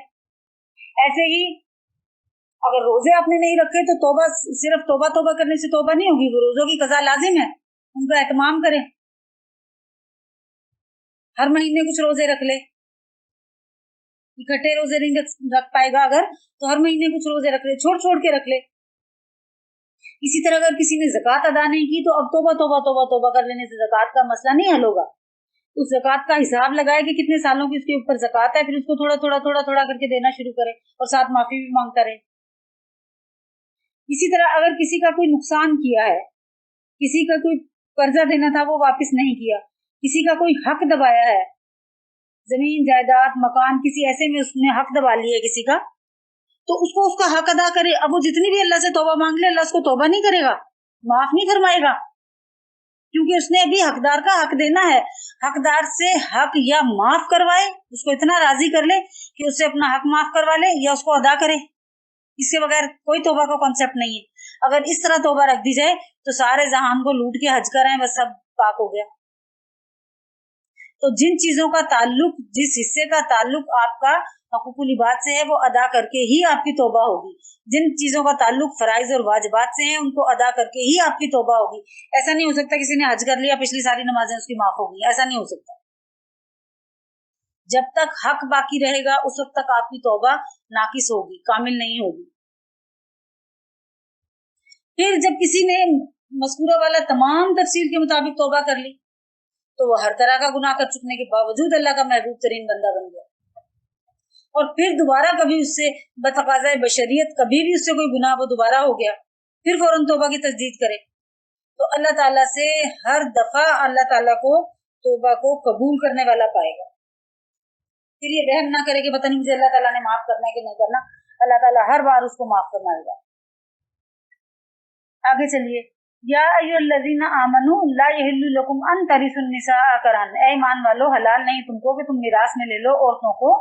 ऐसे ही अगर रोजे आपने नहीं रखे तो तौबा सिर्फ तौबा करने से तौबा नहीं होगी, वो रोजों की कज़ा लाजिम है। उनका एहतमाम करे, हर महीने कुछ रोजे रख ले, इकट्ठे रोजे नहीं रख पाएगा अगर तो हर महीने कुछ रोजे रख ले, छोड़ छोड़ के रख ले। इसी तरह अगर किसी ने ज़कात अदा नहीं की तो अब तौबा तौबा तौबा तौबा कर लेने से ज़कात का मसला नहीं हल होगा। उस ज़कात का हिसाब लगाए कि कितने सालों की उसके ऊपर ज़कात है, फिर उसको थोड़ा थोड़ा थोड़ा थोड़ा करके देना शुरू करे और साथ माफी भी मांगता रहे। इसी तरह अगर किसी का कोई नुकसान किया है, किसी का कोई कर्जा देना था वो वापस नहीं किया, किसी का कोई हक दबाया है, जमीन जायदाद मकान किसी ऐसे में उसने हक दबा लिया किसी का, तो उसको उसका हक अदा करे। अब वो जितनी भी अल्लाह से तौबा मांग ले, अल्लाह उसको तौबा नहीं करेगा, माफ नहीं फरमाएगा, क्योंकि उसने अभी हकदार का हक देना है। हकदार से हक या माफ करवाए, उसको इतना राजी कर ले कि उससे अपना हक माफ करवा ले, या उसको अदा करे। इसके बगैर कोई तौबा का कॉन्सेप्ट नहीं है। अगर इस तरह तौबा रख दी जाए तो सारे जहान को लूट के हज कर आए, बस सब पाक हो गया। तो जिन चीजों का ताल्लुक, जिस हिस्से का ताल्लुक आपका हकूकुल इबाद से है, वो अदा करके ही आपकी तौबा होगी। जिन चीजों का ताल्लुक फराइज और वाजिबात से है, उनको अदा करके ही आपकी तौबा होगी। ऐसा नहीं हो सकता किसी ने हज कर लिया, पिछली सारी नमाजें उसकी माफ हो गई, ऐसा नहीं हो सकता। जब तक हक बाकी रहेगा उस वक्त तक आपकी तौबा नाकिस होगी, कामिल नहीं होगी। फिर जब किसी ने मज़कूरा वाला तमाम तफसील के मुताबिक तौबा कर ली तो वो हर तरह का गुनाह कर चुकने के बावजूद अल्लाह का महबूब तरीन बंदा बन गया, और फिर दोबारा कभी उससे बतकाज़ाए बशरियत कभी भी उससे कोई गुनाह वो दोबारा हो गया, फिर फौरन तौबा की तजदीद करे, तो अल्लाह ताला से हर दफा अल्लाह ताला को तौबा को कबूल करने वाला पाएगा। फिर ये वहम ना करे कि पता नहीं मुझे अल्लाह ताला ने माफ करना है कि नहीं करना, अल्लाह ताला हर बार उसको माफ फरमाएगा। आगे चलिए, या अय्युहल्लज़ीना आमनू ला यहिल्लु लकुम अन तरिसुन निसाअ करहन, ऐ ईमान वालो हलाल नहीं तुमको कि तुम मिरास में ले लो औरतों को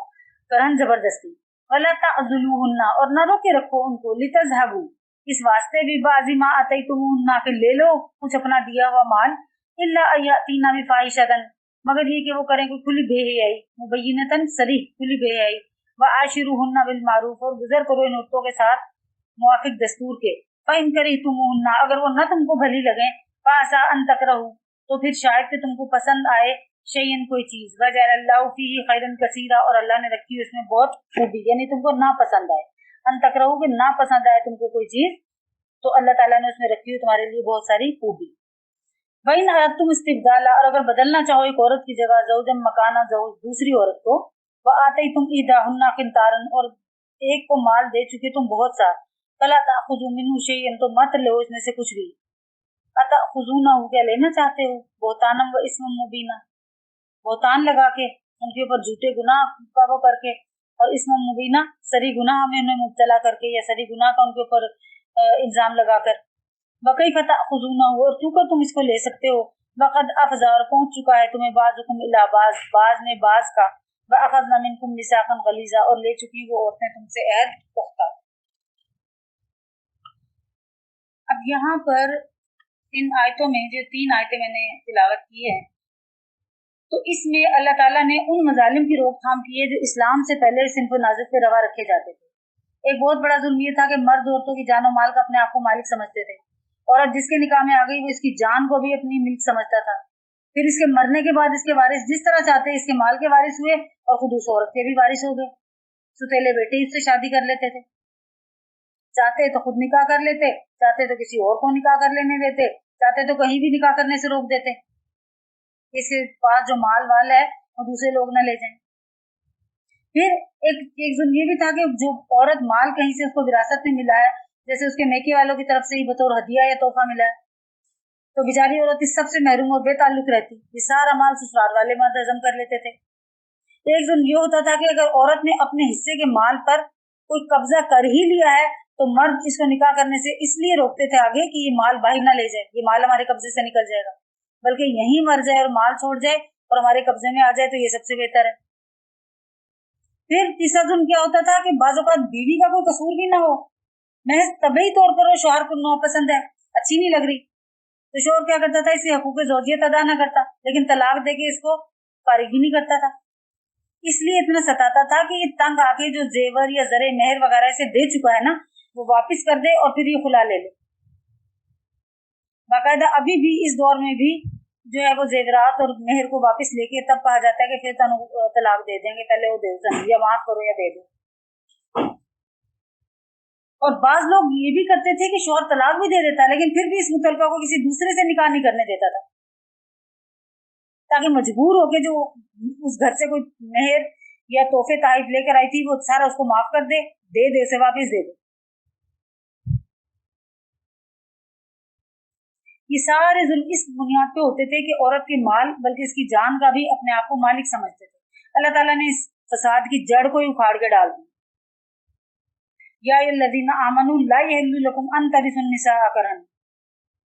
करहन जबरदस्ती, वला ताज़ुलूहुन्ना, और न रोके रखो उनको, लितज़हबू, इस वास्ते भी बाज़ी मा अतैतुमुहुन्ना, के ले लो कुछ अपना दिया हुआ माल, इल्ला अयतीना बिफ़ाहिशतन, मगर ये कि वो करें कोई खुली बेहयाई, मुबय्यिनतन सरीह खुली बेहयाई, व आशिरुहुन्ना बिल मारूफ, और गुजर करो इन औरतों के साथ मुवाफिक दस्तूर के, फ़इन करिहतुमुहुन्ना, अगर वो न तुमको भली लगे, फ़असा अन तकरहू, तो फिर शायद कि तुमको पसंद आए, शैयन कोई चीज, वजअलल्लाहु फीही खैरन कसीरा, और अल्लाह ने रखी उसमें बहुत खूबी, यानी तुमको ना पसंद आए, अन तकरहू कि ना पसंद आए तुमको कोई चीज, तो अल्लाह ताला ने उसमें रखी हुई तुम्हारे लिए बहुत सारी खूबी। वइन तुम इस्तिबदाला, और अगर बदलना चाहो एक औरत की जगह ज़ौजन मकाना ज़ौज दूसरी औरत को, व आतैतुम इहदाहुन्ना किंतारन, और एक को माल दे चुके तुम बहुत सा, फला ताखुज़ू मिन्हु शैयन, तो मत लो इसमें से कुछ भी, अताखुज़ूनहु, क्या लेना चाहते हो, बुहतानम व इस्मम मुबीना, बुहतान लगा के उनके ऊपर झूठे गुनाह का वो करके, और इस्म मुबीना सरी गुनाह में उन्हें मुब्तला करके, या सरी गुनाह का उनके ऊपर इल्जाम लगाकर, वकई फता खुजूना, और क्यों कर तुम इसको ले सकते हो, वक़द अफ़ज़ा, और पहुंच चुका है तुम्हें, बाज़ुकुम इला बाज़, बाज़ में बाज़ का, व अख़ज़ना मिनकुम मिसाक़न गलीज़ा, और ले चुकी वो औरतें तुमसे अहद पुख्ता। अब यहाँ पर इन आयतों में जो 3 आयतें मैंने तिलावत की है, तो इसमें अल्लाह ताला ने उन मजालिम की रोकथाम की है जो इस्लाम से पहले सिंफ नाज़िफ पे रवा रखे जाते थे। एक बहुत बड़ा जुल्म ये था कि मर्द औरतों की जान और माल का अपने आप को मालिक समझते थे, और अब जिसके निकाह में आ गई वो इसकी जान को भी अपनी मिल्क समझता था। फिर इसके मरने के बाद इसके वारिस जिस तरह चाहते इसके माल के वारिस हुए, और खुद उस औरत के भी वारिस हो गए। सुतेले बेटे इससे शादी कर लेते थे, चाहते तो खुद निकाह कर लेते, चाहते तो किसी और को निकाह कर लेने देते, चाहते तो कहीं भी निकाह करने से रोक देते, इसके पास जो माल वाल है वो दूसरे लोग न ले जाएं। फिर एक जुल्म ये भी था कि जो औरत माल कहीं से उसको विरासत में मिला है, जैसे उसके मैके वालों की तरफ से ही बतौर हदिया या तोहफा मिला है, तो बेचारी औरत इस सबसे महरूम और बेताल्लुक रहती, ये सारा माल ससुराल वाले मर्द हजम कर लेते थे। एक जुल्म ये होता था कि अगर औरत ने अपने हिस्से के माल पर कोई कब्जा कर ही लिया है तो मर्द इसको निकाह करने से इसलिए रोकते थे आगे कि ये माल बाहर ना ले जाए, ये माल हमारे कब्जे से निकल जाएगा, बल्कि यहीं मर जाए और माल छोड़ जाए और हमारे कब्जे में आ जाए तो ये सबसे बेहतर है। फिर तीसरा जुल्म क्या होता था कि बाज़ औक़ात बीवी का कोई कसूर भी ना हो, महज तबई तौर पर वो शौहर को नापसंद है, अच्छी नहीं लग रही, तो शौहर क्या करता था, इसे हकूक़ ज़ौजियत अदा ना करता, लेकिन तलाक देके इसको फारिग भी नहीं करता था। इसलिए इतना सताता था कि ये तंग आके जो जेवर या जरे मेहर वगैरह से दे चुका है ना, वो वापस कर दे और फिर ये खुला ले ले। बाकायदा अभी भी इस दौर में भी जो है वो जेवरात और मेहर को वापस लेके तब कहा जाता है कि फिर तलाक दे देंगे, पहले वो दे दो या माफ करो या दे दो। और बाज लोग ये भी करते थे कि शौहर तलाक भी दे देता लेकिन फिर भी इस मुतलका को किसी दूसरे से निकाह नहीं करने देता था, ताकि मजबूर होके जो उस घर से कोई मेहर या तोहफे ताइफ लेकर आई थी वो सारा उसको माफ कर दे, उसे वापस दे दे। ये सारे जुल्म इस बुनियाद पे होते थे कि औरत के माल बल्कि इसकी जान का भी अपने आप को मालिक समझते थे। अल्लाह ताला ने इस फसाद की जड़ को ही उखाड़ के डाल दी। या अय्युहल्लज़ीना आमनू ला यहिल्लु लकुम अन तरिसुन निसाअ करहन,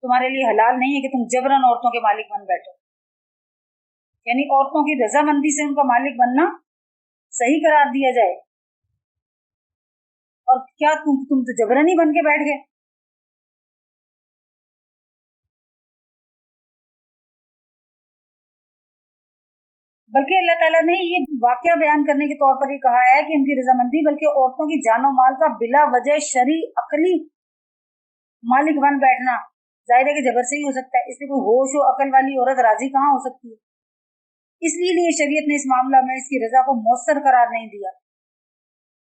तुम्हारे लिए हलाल नहीं है कि तुम जबरन औरतों के मालिक बन बैठो, यानी औरतों की रजामंदी से उनका मालिक बनना सही करार दिया जाए। और क्या तुम तो जबरन ही बन के बैठ गए। बल्कि अल्लाह ताला ने ये वाकया बयान करने के तौर पर ये कहा है कि उनकी रजामंदी बल्कि औरतों की जानो माल का बिला वजह शरी अकली मालिक बन बैठना जाहिर है कि जबर से ही हो सकता है, इसलिए कोई होश और अकल वाली औरत राजी कहाँ हो सकती है। इसलिए शरीयत ने इस मामला में इसकी रजा को मौसर करार नहीं दिया।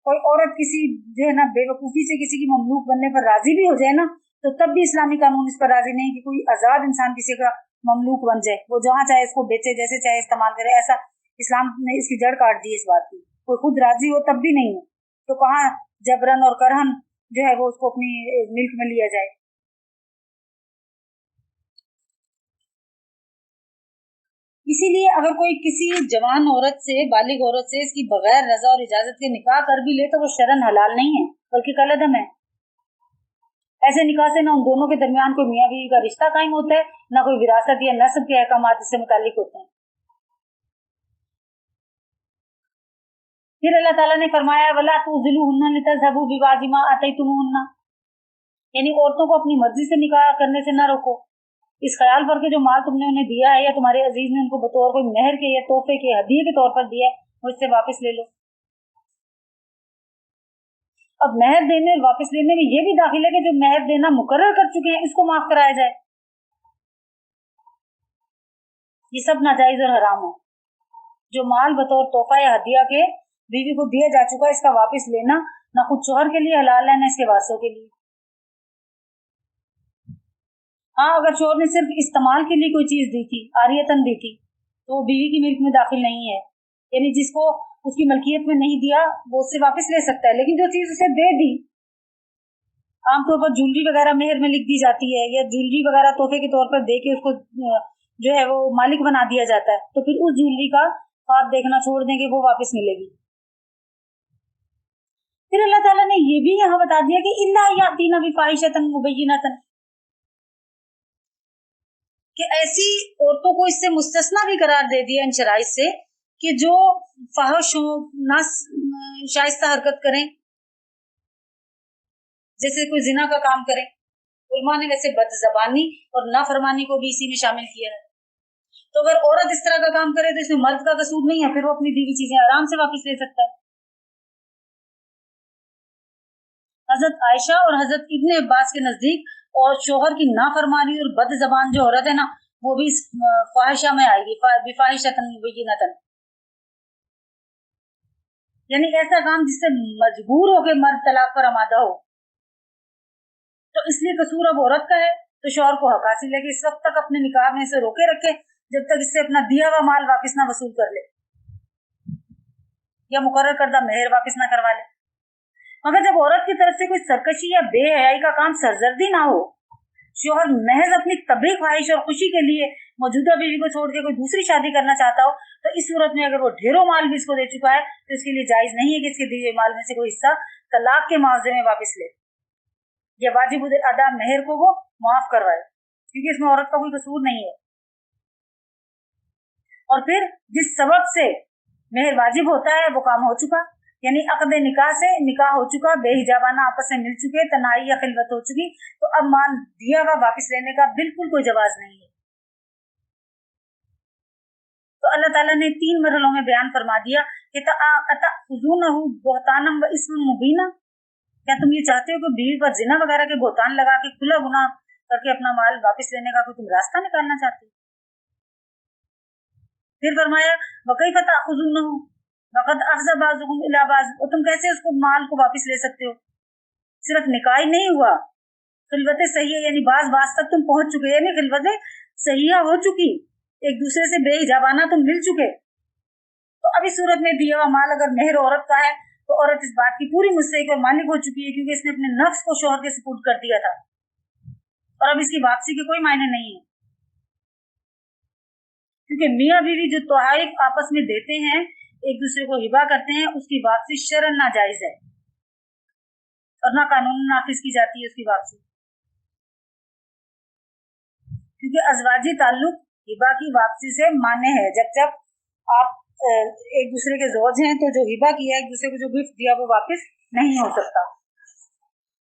कोई औरत किसी जो है ना बेवकूफी से किसी की ममलूक बनने पर राजी भी हो जाए ना, तो तब भी इस्लामी कानून इस पर राजी नहीं कि कोई आजाद इंसान किसी का ममलूक बन जाए, वो जहाँ चाहे इसको बेचे, जैसे चाहे इस्तेमाल करे। ऐसा इस्लाम ने इसकी जड़ काट दी इस बात की। कोई खुद राजी हो तब भी नहीं हो तो कहाँ जबरन और करहन जो है वो उसको अपनी मिल्क में लिया जाए। इसीलिए अगर कोई किसी जवान औरत से, बालिग औरत से इसकी बगैर रजा और इजाजत के निकाह कर भी ले तो वो शरन हलाल नहीं है बल्कि कलअदम है। ऐसे निकाह से ना उन दोनों के दरमियान कोई मियाँ बीवी का रिश्ता कायम होता है, ना कोई विरासत या नस्ब के अहकामात इससे मुतालिक होते हैं। फिर अल्लाह ताला ने फरमाया वला तुज़िलूहुन्ना लितज़हबू बिबाज़ि मा आतैतुमूहुन्ना, यानी औरतों को अपनी मर्जी से निकाह करने से ना रोको, इस ख्याल पर के जो माल तुमने उन्हें दिया है या तुम्हारे अजीज ने उनको बतौर कोई मेहर के या तोहफे के हदिये के तौर पर दिया है, मुझसे वापस ले लो। अब मेहर देने और वापस लेने में ये भी दाखिल है कि जो मेहर देना मुकर्रर कर चुके हैं इसको माफ कराया जाए। ये सब नाजायज और हराम है। जो माल बतौर तोहफा या हदिया के बीवी को दिया जा चुका है इसका वापस लेना ना खुद शोहर के लिए हलाल है ना इसके वारसों के लिए। हाँ, अगर शोहर ने सिर्फ इस्तेमाल के लिए कोई चीज दी थी, आरियतन दी थी, तो वो बीवी की मिल्क में दाखिल नहीं है, यानी जिसको उसकी मलकियत में नहीं दिया वो उससे वापस ले सकता है। लेकिन जो चीज उसे दे दी, आमतौर पर ज्वेलरी वगैरह मेहर में लिख दी जाती है या ज्वेलरी वगैरह तोहफे के तौर पर दे के उसको जो है वो मालिक बना दिया जाता है, तो फिर उस ज्वेलरी का ख्वाब देखना छोड़ देंगे, वो वापस मिलेगी। फिर अल्लाह ताला ने ये भी यहाँ बता दिया कि इल्ला यातीना बिफाहिशतन मुबय्यिनतन, कि ऐसी औरतों को इससे मुस्तस्ना भी करार दे दिया इन शराइत से कि जो फहश हो, ना शाइस्ता हरकत करें, जैसे कोई जिना का काम करें। उलमा ने वैसे बदजबानी और नाफरमानी को भी इसी में शामिल किया है। तो अगर औरत इस तरह का काम करे तो इसमें मर्द का कसूर नहीं है, फिर वो अपनी दी हुई चीजें आराम से वापस ले सकता है। हजरत आयशा और हजरत इब्ने अब्बास के नजदीक और शोहर की नाफरमानी और बदजबान जो औरत है ना, वो भी इस फाहिशा में आएगी, बिफाहिशतन मुबय्यिनतन, यानी ऐसा काम जिससे मजबूर होकर मर्द तलाक पर आमादा हो। तो इसलिए कसूर अब औरत का है, तो शौहर को हक हासिल है कि इस वक्त तक अपने निकाह में इसे रोके रखे जब तक इससे अपना दिया हुआ माल वापस ना वसूल कर ले या मुकर्रर करदा मेहर वापस ना करवा ले। मगर जब औरत की तरफ से कोई सरकशी या बेहयाई का काम सरजर्दी ना हो, शौहर महज अपनी तबी ख्वाहिश और खुशी के लिए मौजूदा बीवी को छोड़ के कोई दूसरी शादी करना चाहता हो, तो इस सूरत में अगर वो ढेरों माल भी इसको दे चुका है तो इसके लिए जायज नहीं है कि इसके दिए माल में से कोई हिस्सा तलाक के मुआवजे में वापस ले या वाजिब अदा मेहर को वो माफ करवाए, क्योंकि इसमें औरत का कोई कसूर नहीं है। और फिर जिस सबब से मेहर वाजिब होता है वो काम हो चुका, यानी अक़द निकाह से निकाह हो चुका, बेहिजाबाना आपस में मिल चुके, तनाई या खिलवत हो चुकी, तो अब माल दिया हुआ वापस लेने का बिल्कुल कोई जवाज नहीं है। तो अल्लाह ताला ने 3 मरहलों में बयान फरमा दिया कि अतख़ुज़ूनहु बुहतानम व इस्मम मुबीना, क्या तुम ये चाहते हो कि बीवी पर जिना वगैरह के बोतान लगा के खुला गुनाह करके अपना माल वापस लेने का कोई तुम रास्ता निकालना चाहते हो? फिर फरमाया वकैफ ताखुज़ूनहु वक़द अख़ज़ बाज़ुकुम इला बाज़, और तुम कैसे उसको माल को वापस ले सकते हो? सिर्फ निकाह ही नहीं हुआ, खिलवत सही है यानी बाज तक तुम पहुंच चुके, यानी खिलवत सहिया हो चुकी, एक दूसरे से बेहिजाबाना तुम मिल चुके। तो अब इस सूरत में दिया हुआ माल अगर मेहर औरत का है तो औरत इस बात की पूरी मुस्तहिक और मालिक हो चुकी है, क्योंकि इसने अपने नफ्स को शौहर के सुपुर्द कर दिया था और अब इसकी वापसी के कोई मायने नहीं है, क्योंकि मियाँ बीवी जो तोहाइफ आपस में देते हैं, एक दूसरे को हिबा करते हैं, उसकी वापसी शरन नाजायज है और ना कानून नाफिज की जाती है उसकी वापसी, क्योंकि अजवाजी ताल्लुक हिबा की वापसी से माने है। जब आप एक दूसरे के ज़ौज हैं तो जो हिबा किया, एक दूसरे को जो गिफ्ट दिया, वो वापस नहीं हो सकता।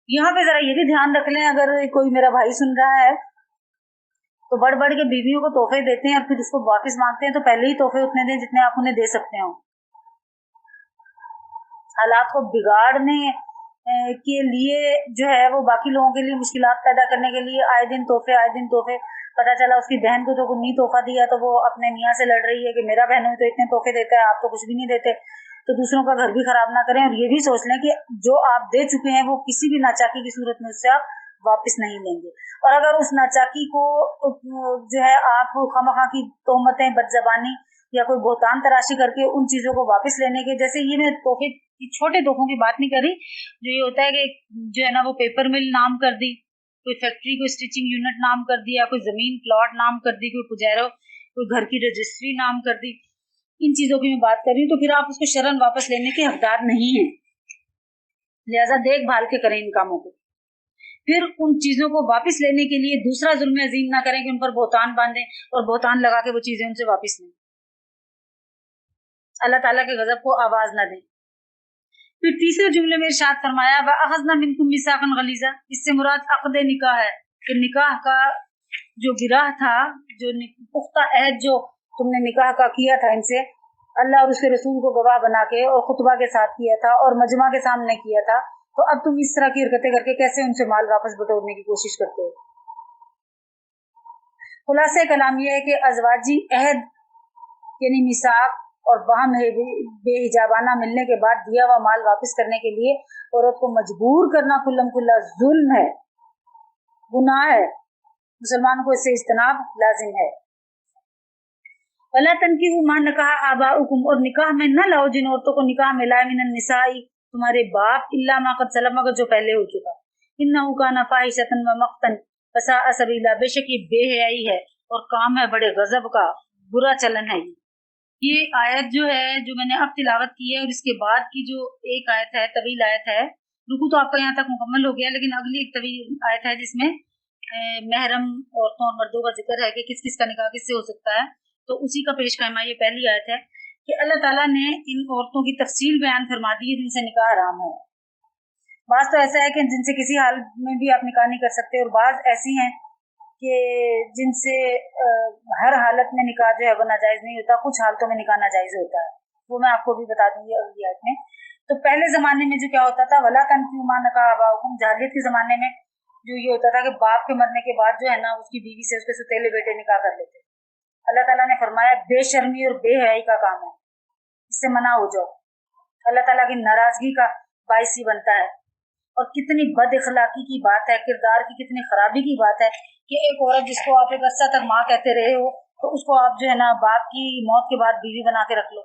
यहाँ पे जरा ये भी ध्यान रख लें, अगर कोई मेरा भाई सुन रहा है तो बढ़ बढ़ के बीवियों को तोहफे देते हैं और फिर उसको वापस मांगते हैं, तो पहले ही तोहफे उतने दें जितने आप उन्हें दे सकते हो। हालात को बिगाड़ने के लिए जो है वो बाकी लोगों के लिए मुश्किलात पैदा करने के लिए आए दिन तोहफे, पता चला उसकी बहन को तो नहीं तोहफा दिया तो वो अपने मियाँ से लड़ रही है कि मेरा बहन तो इतने तोहफे देता है, आप तो कुछ भी नहीं देते। तो दूसरों का घर भी खराब ना करें और ये भी सोच लें कि जो आप दे चुके हैं वो किसी भी नाचाकी की सूरत में उससे आप वापस नहीं लेंगे। और अगर उस नाचाकी को जो है आप खामखा की तोहमतें, बदजबानी या कोई बोहतान तराशी करके उन चीजों को वापस लेने के, जैसे ये मैं तोहफे छोटे तोहफों की बात नहीं कर रही, जो ये होता है कि जो है ना वो पेपर मिल नाम कर दी, कोई फैक्ट्री को स्टिचिंग यूनिट नाम कर दिया, कोई जमीन प्लॉट नाम कर दी, कोई पुजारो कोई घर की रजिस्ट्री नाम कर दी, इन चीजों की मैं बात कर रही हूँ। तो फिर आप उसको शरन वापस लेने के हकदार नहीं है, लिहाजा देखभाल के करें इन कामों को। फिर उन चीजों को वापस लेने के लिए दूसरा जुल्म अजीम ना करें कि उन पर बोहतान बांधें और बोहतान लगा के वो चीजें उनसे वापस लें, अल्लाह ताला के गजब को आवाज ना दें। फिर तीसरे जुमले में इरशाद फरमाया व अखज़ना मिनकुम मिसाक़न गलीज़ा, इससे मुराद अक़्द निकाह है कि निकाह का जो गिराह था, जो पुख्ता अहद जो तुमने निकाह का किया था इनसे, अल्लाह और उसके रसूल को गवाह बना के और खुतबा के साथ किया था और मजमा के सामने किया था, तो अब तुम इस तरह की हरकतें करके कैसे उनसे माल वापस बटोरने की कोशिश करते हो? खुलासे कलाम यह है कि अज़वाजी अहद यानी मिसाक और वहां बेहिजाबाना मिलने के बाद दिया हुआ माल वापस करने के लिए औरत को मजबूर करना खुल्लम खुल्ला जुल्म है, गुनाह है, मुसलमान को इससे इज्तनाब लाजिम है। वला तनकीहू मा नकाह आबाउकुम, और निकाह में न लाओ जिन औरतों को निकाह में लाए मिनन निसाई तुम्हारे बाप, इल्ला मा क़द सलम, मगर जो पहले हो चुका, इन्नहु काना फाहिशतन व मक़तन फसाअ सबीला, बेशक ये बेहयाई है और काम है बड़े गजब का, बुरा चलन है। ये आयत जो है जो मैंने अब तिलावत की है और इसके बाद की जो एक आयत है, तवील आयत है, रुकू तो आपका यहाँ तक मुकम्मल हो गया, लेकिन अगली एक तवील आयत है जिसमें महरम औरतों और मर्दों का जिक्र है कि किस किस का निकाह किससे हो सकता है, तो उसी का पेश क़ैमा ये पहली आयत है कि अल्लाह ताला ने इन औरतों की तफसील बयान फरमा दी है जिनसे निकाह हराम है। बाज़ तो ऐसा है कि जिनसे किसी हाल में भी आप निकाह नहीं कर सकते, और बाज़ ऐसी हैं कि जिनसे हर हालत में निकाह जो है वो नाजायज नहीं होता, कुछ हालतों में निकाह नाजायज होता है, वो मैं आपको भी बता दूंगी अगली आयत में। तो पहले जमाने में जो क्या होता था, वला तनकीहू मा नकाह आबाउकुम, जाहिलियत के जमाने में जो ये होता था कि बाप के मरने के बाद जो है ना उसकी बीवी से उसके सुतेले बेटे निकाह कर लेते। अल्लाह ताला ने फरमाया बेशर्मी और बेहयाई का काम है, इससे मना हो जाओ, अल्लाह ताला की नाराजगी का बाइस ही बनता है। और कितनी बद इखलाकी की बात है, किरदार की कितनी खराबी की बात है कि एक औरत जिसको आप एक अर्सा तक माँ कहते रहे हो, तो उसको आप जो है ना बाप की मौत के बाद बीवी बना के रख लो।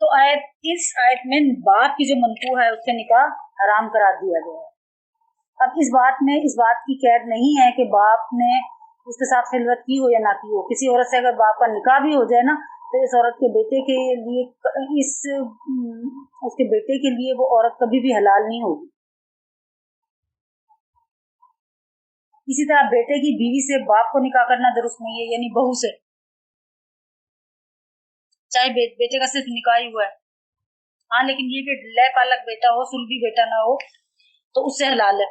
तो इस आयत में बाप की जो मनकूह है उससे निकाह हराम करार दिया गया है। अब इस बात में इस बात की कैद नहीं है कि बाप ने उसके साथ खिलवत की हो या ना की हो, किसी औरत से अगर बाप का निकाह भी हो जाए ना, तो इस औरत के बेटे के लिए उसके बेटे के लिए वो औरत कभी भी हलाल नहीं होगी। इसी तरह बेटे की बीवी से बाप को निकाह करना दुरुस्त नहीं है, यानी बहू से, चाहे बेटे का सिर्फ निकाह ही हुआ है, हाँ, लेकिन ये कि लय पालक बेटा हो, सुलभी बेटा ना हो, तो उससे हलाल है।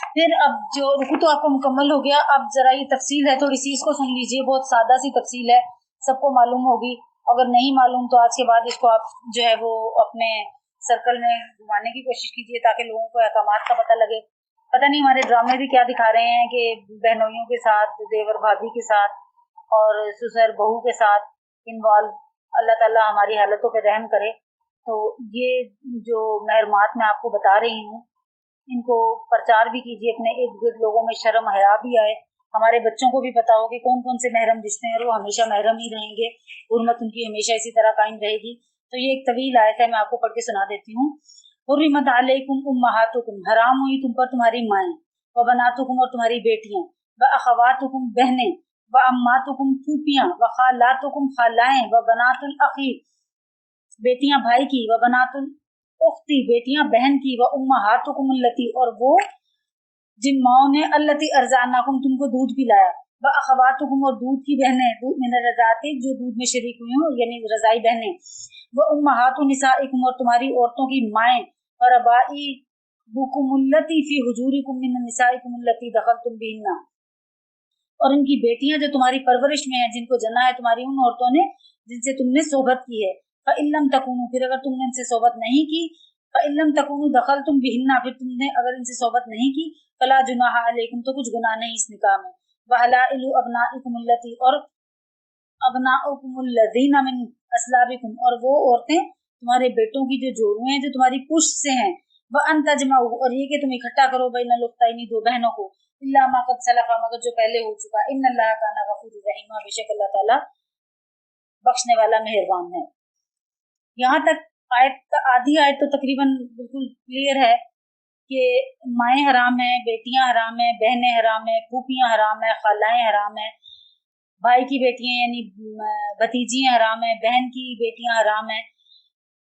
फिर अब जो रुकू तो आपको मुकम्मल हो गया, अब जरा ये तफसील है थोड़ी सी, इसको सुन लीजिए, बहुत सादा सी तफसील है, सबको मालूम होगी, अगर नहीं मालूम तो आज के बाद इसको आप जो है वो अपने सर्कल में घुमाने की कोशिश कीजिए ताकि लोगों को अहकामात का पता लगे। पता नहीं हमारे ड्रामे भी क्या दिखा रहे हैं कि बहनोइयों के साथ, देवर भाभी के साथ और ससुर बहू के साथ इन्वॉल्व। अल्लाह ताला हमारी हालतों पे रहम करे। तो ये जो महरमात मैं आपको बता रही हूँ, इनको प्रचार भी कीजिए, अपने इर्द गिर्द लोगों में शर्म हया भी आए, हमारे बच्चों को भी पता हो कि कौन कौन से महरम रिश्ते हैं और वो हमेशा महरम ही रहेंगे, हुर्मत उनकी हमेशा इसी तरह कायम रहेगी। तो ये एक तवील आयत है, मैं आपको पढ़ के सुना देती हूँ। हुर्रिमत अलैकुम उम्महातुकुम, हराम हुई तुम पर तुम्हारी माएँ, व बनातुकुम और तुम्हारी बेटियां, व अखवातुकुम बहनें, व अम्मातुकुम फूफियां, व खालातुकुम खालाएं, व बनातुल अखी बेटियां भाई की, व बनातुल उख्ती बेटियां बहन की, व उम्महातुकुम अल्लती और वो जिन माओ ने अल्लती अर्जानाकुम तुमको दूध पिलाया, व अखवातुकुम और दूध की बहनें, दूध मिन रज़ाती जो दूध में शरीक हुई हो यानी रज़ाई बहनें, व उम्महातु निसाइकुम और तुम्हारी औरतों की माएँ, और रबाई बुकुमुल्लती फी हुजूरिकुम मिन निसाइकुम अल्लती दखलतुम बिहिन्ना और इनकी बेटियां जो तुम्हारी परवरिश में है, जिनको जना है तुम्हारी उन औरतों ने जिनसे तुमने सोहबत की है। फ़इल्लम तकुनु फिर अगर तुमने इनसे सोहबत नहीं की, फ़इल्लम तकुनु दखलतुम बिहिन्ना फिर तुमने अगर इनसे सोहबत नहीं की, फला जुनाहा अलैकुम तो कुछ गुनाह नहीं इस निकाह में। वहलाइलु अबनाइकुम अल्लती और अबनाउकुमुल्लज़ीना मिन अस्लाबिकुम और वो औरतें तुम्हारे बेटों की जो जोड़ुएं हैं जो तुम्हारी पुश्त से हैं। व अन तजमाउ और ये कि तुम इकट्ठा करो बैनल उख्तैनी दो बहनों को, इल्ला मा क़द सलफ़ा मगर जो पहले हो चुका, इन्नल्लाह काना गफूरुर रहीमा बेशक अल्लाह ताला बख्शने वाला मेहरबान है। यहाँ तक आयत आधी आयत तो तकरीबन बिल्कुल क्लियर है कि माएँ हराम है, बेटियां हराम है, बहनें हराम है, फूफियां हराम है, खालाएं हराम है, भाई की बेटियां यानी भतीजियां हराम है, बहन की बेटियां हराम है,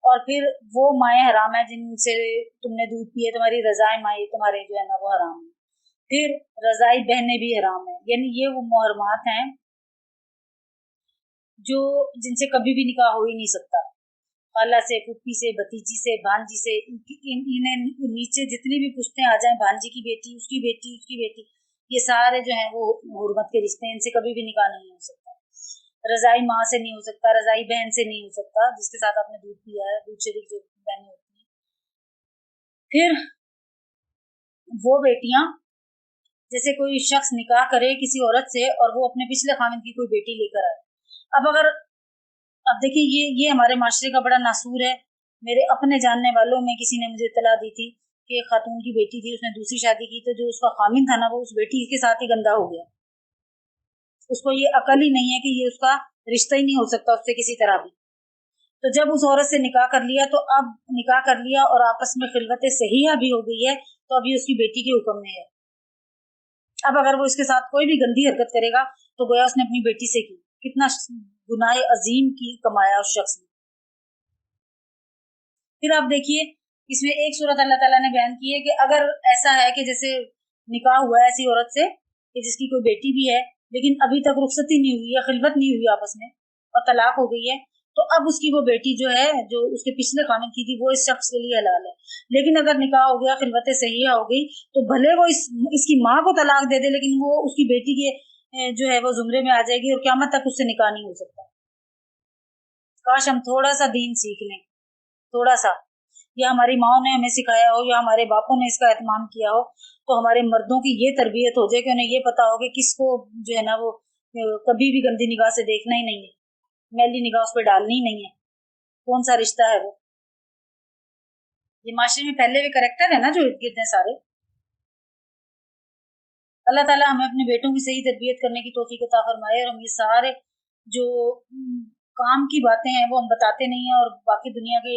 और फिर वो माएँ हराम है जिनसे तुमने दूध पिए, तुम्हारी रजाई माएँ तुम्हारे जो है ना वो हराम है। फिर रजाई बहनें भी हराम है, यानी ये वो मुहर्रमात हैं जो जिनसे कभी भी निकाह हो ही नहीं सकता। खाला से, फूफी से, भतीजी से, भांजी से, इन्हें नीचे जितनी भी पुश्तें आ जाएं, भांजी की बेटी, उसकी बेटी, उसकी बेटी, ये सारे जो हैं वो हुर्मत के रिश्ते हैं, इनसे कभी भी निकाह नहीं हो सकता। रजाई माँ से नहीं हो सकता, रजाई बहन से नहीं हो सकता जिसके साथ आपने दूध पिया है, दूध शरीक जो बहनें होती हैं। फिर वो बेटियां, जैसे कोई शख्स निकाह करे किसी औरत से और वो अपने पिछले खामिद की कोई बेटी लेकर आए। अब देखिए ये हमारे माशरे का बड़ा नासूर है। मेरे अपने जानने वालों में किसी ने मुझे इत्तला दी थी कि एक खातून की बेटी थी, उसने दूसरी शादी की, तो जो उसका खामिद था ना वो उस बेटी के साथ ही गंदा हो गया। उसको ये अकल ही नहीं है कि ये उसका रिश्ता ही नहीं हो सकता उससे किसी तरह भी। तो जब उस औरत से निकाह कर लिया, तो अब निकाह कर लिया और आपस में खिलवत सहीहा भी हो गई है, तो अभी उसकी बेटी के हुक्म में है। अब अगर वो इसके साथ कोई भी गंदी हरकत करेगा तो गोया उसने अपनी बेटी से की, कितना गुनाह अजीम की कमाया उस शख्स ने। फिर आप देखिए इसमें एक सूरत अल्लाह ताला ने बयान की है कि अगर ऐसा है कि जैसे निकाह हुआ है ऐसी औरत से कि जिसकी कोई बेटी भी है लेकिन अभी तक रुखसती नहीं हुई है, खिलवत नहीं हुई आपस में और तलाक हो गई है, तो अब उसकी वो बेटी जो है जो उसके पिछले खामिद की थी वो इस शख्स के लिए हलाल है। लेकिन अगर निकाह हो गया, खिलवत सहीहा हो गई, तो भले वो इसकी माँ को तलाक दे दे लेकिन वो उसकी बेटी के जो है वो जुमरे में आ जाएगी और क़यामत तक उससे निकाह नहीं हो सकता। काश हम थोड़ा सा दीन सीख लें, थोड़ा सा, या हमारी माओ ने हमें सिखाया हो या हमारे बापों ने इसका एहतमाम किया हो, तो हमारे मर्दों की ये तरबियत हो जाए कि उन्हें ये पता हो कि किसको जो है ना वो कभी भी गंदी निगाह से देखना ही नहीं है, मैली निगाह उस पर डालनी ही नहीं है, कौन सा रिश्ता है वो। ये माशरे में फैले हुए करैक्टर है ना जो इर्द गिर्द हैं सारे। अल्लाह ताला हमें अपने बेटों की सही तरबियत करने की तौफीक अता फरमाए और हम ये सारे जो काम की बातें हैं वो हम बताते नहीं हैं और बाकी दुनिया के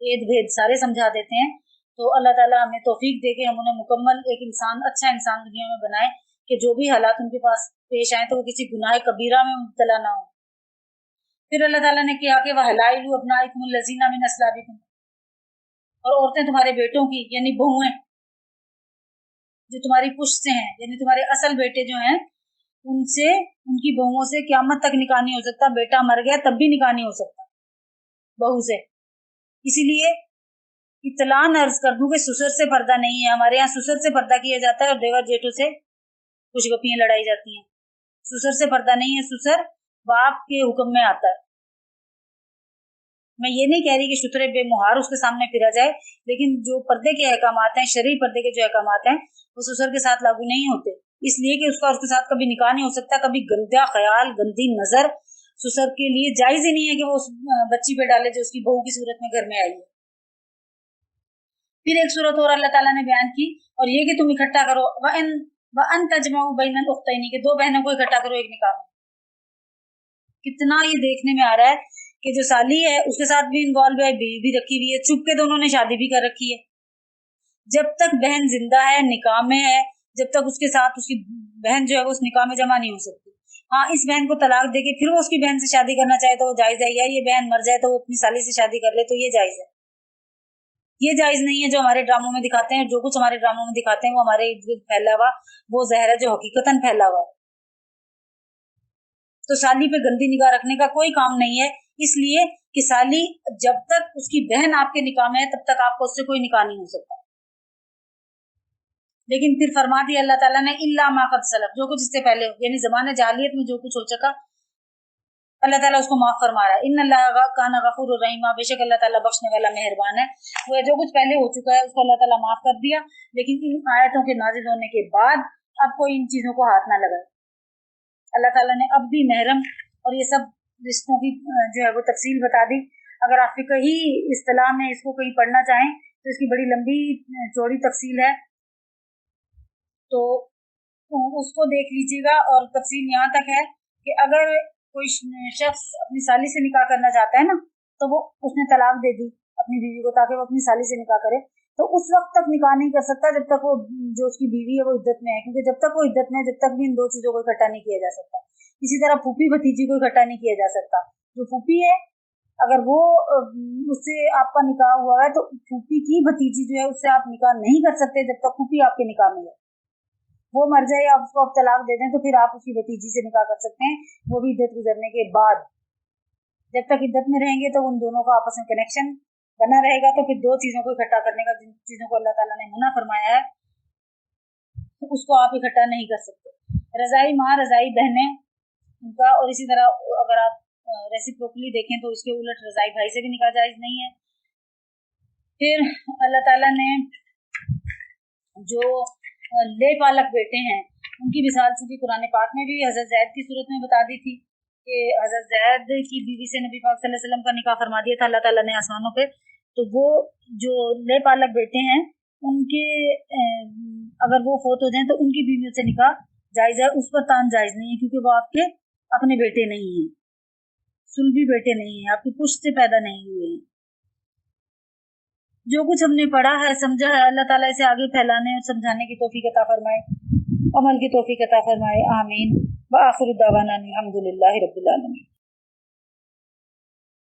एद भेद सारे समझा देते हैं। तो अल्लाह ताला हमें तौफीक दे के हम उन्हें मुकम्मल एक इंसान, अच्छा इंसान दुनिया में बनाए कि जो भी हालात उनके पास पेश आए तो वो किसी गुनाह कबीरा में मुब्तला ना हो। फिर अल्लाह ताला ने कहा कि वह हलाइलु अबनाइकुमुल लज़ीना मिन अस्लाबिकुम और औरतें तुम्हारे बेटों की यानी बहुएं जो तुम्हारी पुश्त से हैं, यानी तुम्हारे असल बेटे जो हैं उनसे, उनकी बहुओं से क़यामत तक निकाह नहीं हो सकता। बेटा मर गया तब भी निकाह नहीं हो सकता बहू से। इसीलिए इत्तलान अर्ज कर दूं कि ससुर से पर्दा नहीं है। हमारे यहाँ ससुर से पर्दा किया जाता है और देवर जेठों से कुछ गपियां लड़ाई जाती हैं। ससुर से पर्दा नहीं है, ससुर बाप के हुक्म में आता है। मैं ये नहीं कह रही कि शुतरे बेमुहार उसके सामने फिरा जाए, लेकिन जो पर्दे के अहकामात हैं, शरई पर्दे के जो अहकामात हैं, वो ससुर के साथ लागू नहीं होते, इसलिए कि उसके साथ कभी निकाह नहीं हो सकता, कभी गंदा ख्याल, गंदी नजर ससुर के लिए जायज ही नहीं है कि वो उस बच्ची पे डाले जो उसकी बहू की सूरत में घर में आई है। फिर एक सूरत और अल्लाह ताला ने बयान की, और ये कि तुम इकट्ठा करो, वअन तजमाउ बैनल उख्तैनी, के दो बहनों को इकट्ठा करो एक निकाह में। कितना ये देखने में आ रहा है कि जो साली है उसके साथ भी इन्वॉल्व है, बीवी भी रखी हुई है, चुप के दोनों ने शादी भी कर रखी है। जब तक बहन जिंदा है, निकाह में है, जब तक उसके साथ उसकी बहन जो है वो उस निकाह में जमा नहीं हो सकती। हाँ, इस बहन को तलाक देके फिर वो उसकी बहन से शादी करना चाहे तो वो जायज है, या ये बहन मर जाए तो वो अपनी साली से शादी कर ले तो ये जायज है। ये जायज नहीं है जो हमारे ड्रामों में दिखाते हैं। जो कुछ हमारे ड्रामों में दिखाते हैं वो हमारे इर्द गिर्द फैला हुआ वो जहर है जो हकीकतन फैला हुआ है। तो साली पे गंदी निगाह रखने का कोई काम नहीं है, इसलिए कि साली जब तक उसकी बहन आपके निकाह में है तब तक आपको उससे कोई निकाह नहीं हो सकता। लेकिन फिर फरमा दिया अल्लाह ताला ने, इल्ला मा कद सलफ, जो कुछ इससे पहले, यानी जमाने जाहिलियत में जो कुछ हो चुका अल्लाह ताला उसको माफ फरमा रहा है। इन्न अल्लाह काना गफूरुर रहीमा, बेशक अल्लाह ताला बख्शने वाला मेहरबान है। वो जो कुछ पहले हो चुका है उसको अल्लाह ताला माफ कर दिया, लेकिन इन आयतों के नाजिल होने के बाद अब कोई इन चीजों को हाथ ना लगाए। अल्लाह ताला ने अब भी महरम और ये सब रिश्तों की जो है वो तफसील बता दी। अगर आप फिकही इस्तिलाह में इसको कहीं पढ़ना चाहें तो इसकी बड़ी लंबी चौड़ी तफसील है, तो उसको देख लीजिएगा। और तफसील यहाँ तक है कि अगर कोई शख्स अपनी साली से निकाह करना चाहता है ना, तो वो उसने तलाक दे दी अपनी बीवी को ताकि वो अपनी साली से निकाह करे, तो उस वक्त तक निकाह नहीं कर सकता जब तक वो जो उसकी बीवी है वो इद्दत में है, क्योंकि जब तक वो इद्दत में है जब तक भी इन दो चीजों को इकट्ठा नहीं किया जा सकता। इसी तरह फूफी भतीजी को इकट्ठा नहीं किया जा सकता। जो फूफी है अगर वो उससे आपका निकाह हुआ है तो फूफी की भतीजी जो है उससे आप निकाह नहीं कर सकते जब तक फूफी आपके निकाह में है। वो मर जाए या उसको आप तलाक दे दें तो फिर आप उसकी भतीजी से निकाह कर सकते हैं, वो भी इद्दत गुजरने के बाद। जब तक इद्दत में रहेंगे तो उन दोनों का आपस में कनेक्शन बना रहेगा, तो फिर दो चीजों को इकट्ठा करने का, जिन चीजों को अल्लाह ताला ने मना फरमाया है तो उसको आप इकट्ठा नहीं कर सकते। रजाई माँ, रजाई बहनें उनका, और इसी तरह अगर आप रेसिप्रोकली देखें तो इसके उलट रजाई भाई से भी निकाह जायज नहीं है। फिर अल्लाह ताला ने जो ले पालक बेटे हैं उनकी मिसाल चूंकि कुरान पाक में भी हजरत ज़ैद की सूरत में बता दी थी कि हजरत ज़ैद की बीवी से नबी पाक सल्लल्लाहु अलैहि वसल्लम का निकाह फरमा दिया था अल्लाह ताला ने आसमानों पे। तो वो जो ले पालक बेटे हैं उनके अगर वो फोत हो जाएं तो उनकी बीवियों से निकाह जायज है, उस पर तान जायज नहीं है, क्योंकि वो आपके अपने बेटे नहीं है, सुलभी बेटे नहीं है, आपकी पुश्त से पैदा नहीं हुए हैं। जो कुछ हमने पढ़ा है समझा है अल्लाह ताला इसे आगे फैलाने और समझाने की तौफीक अता फरमाए, अमल की तौफीक अता फरमाए, आमीन। व आखिर दावाना अल्हम्दुलिल्लाहि रब्बिल आलमीन।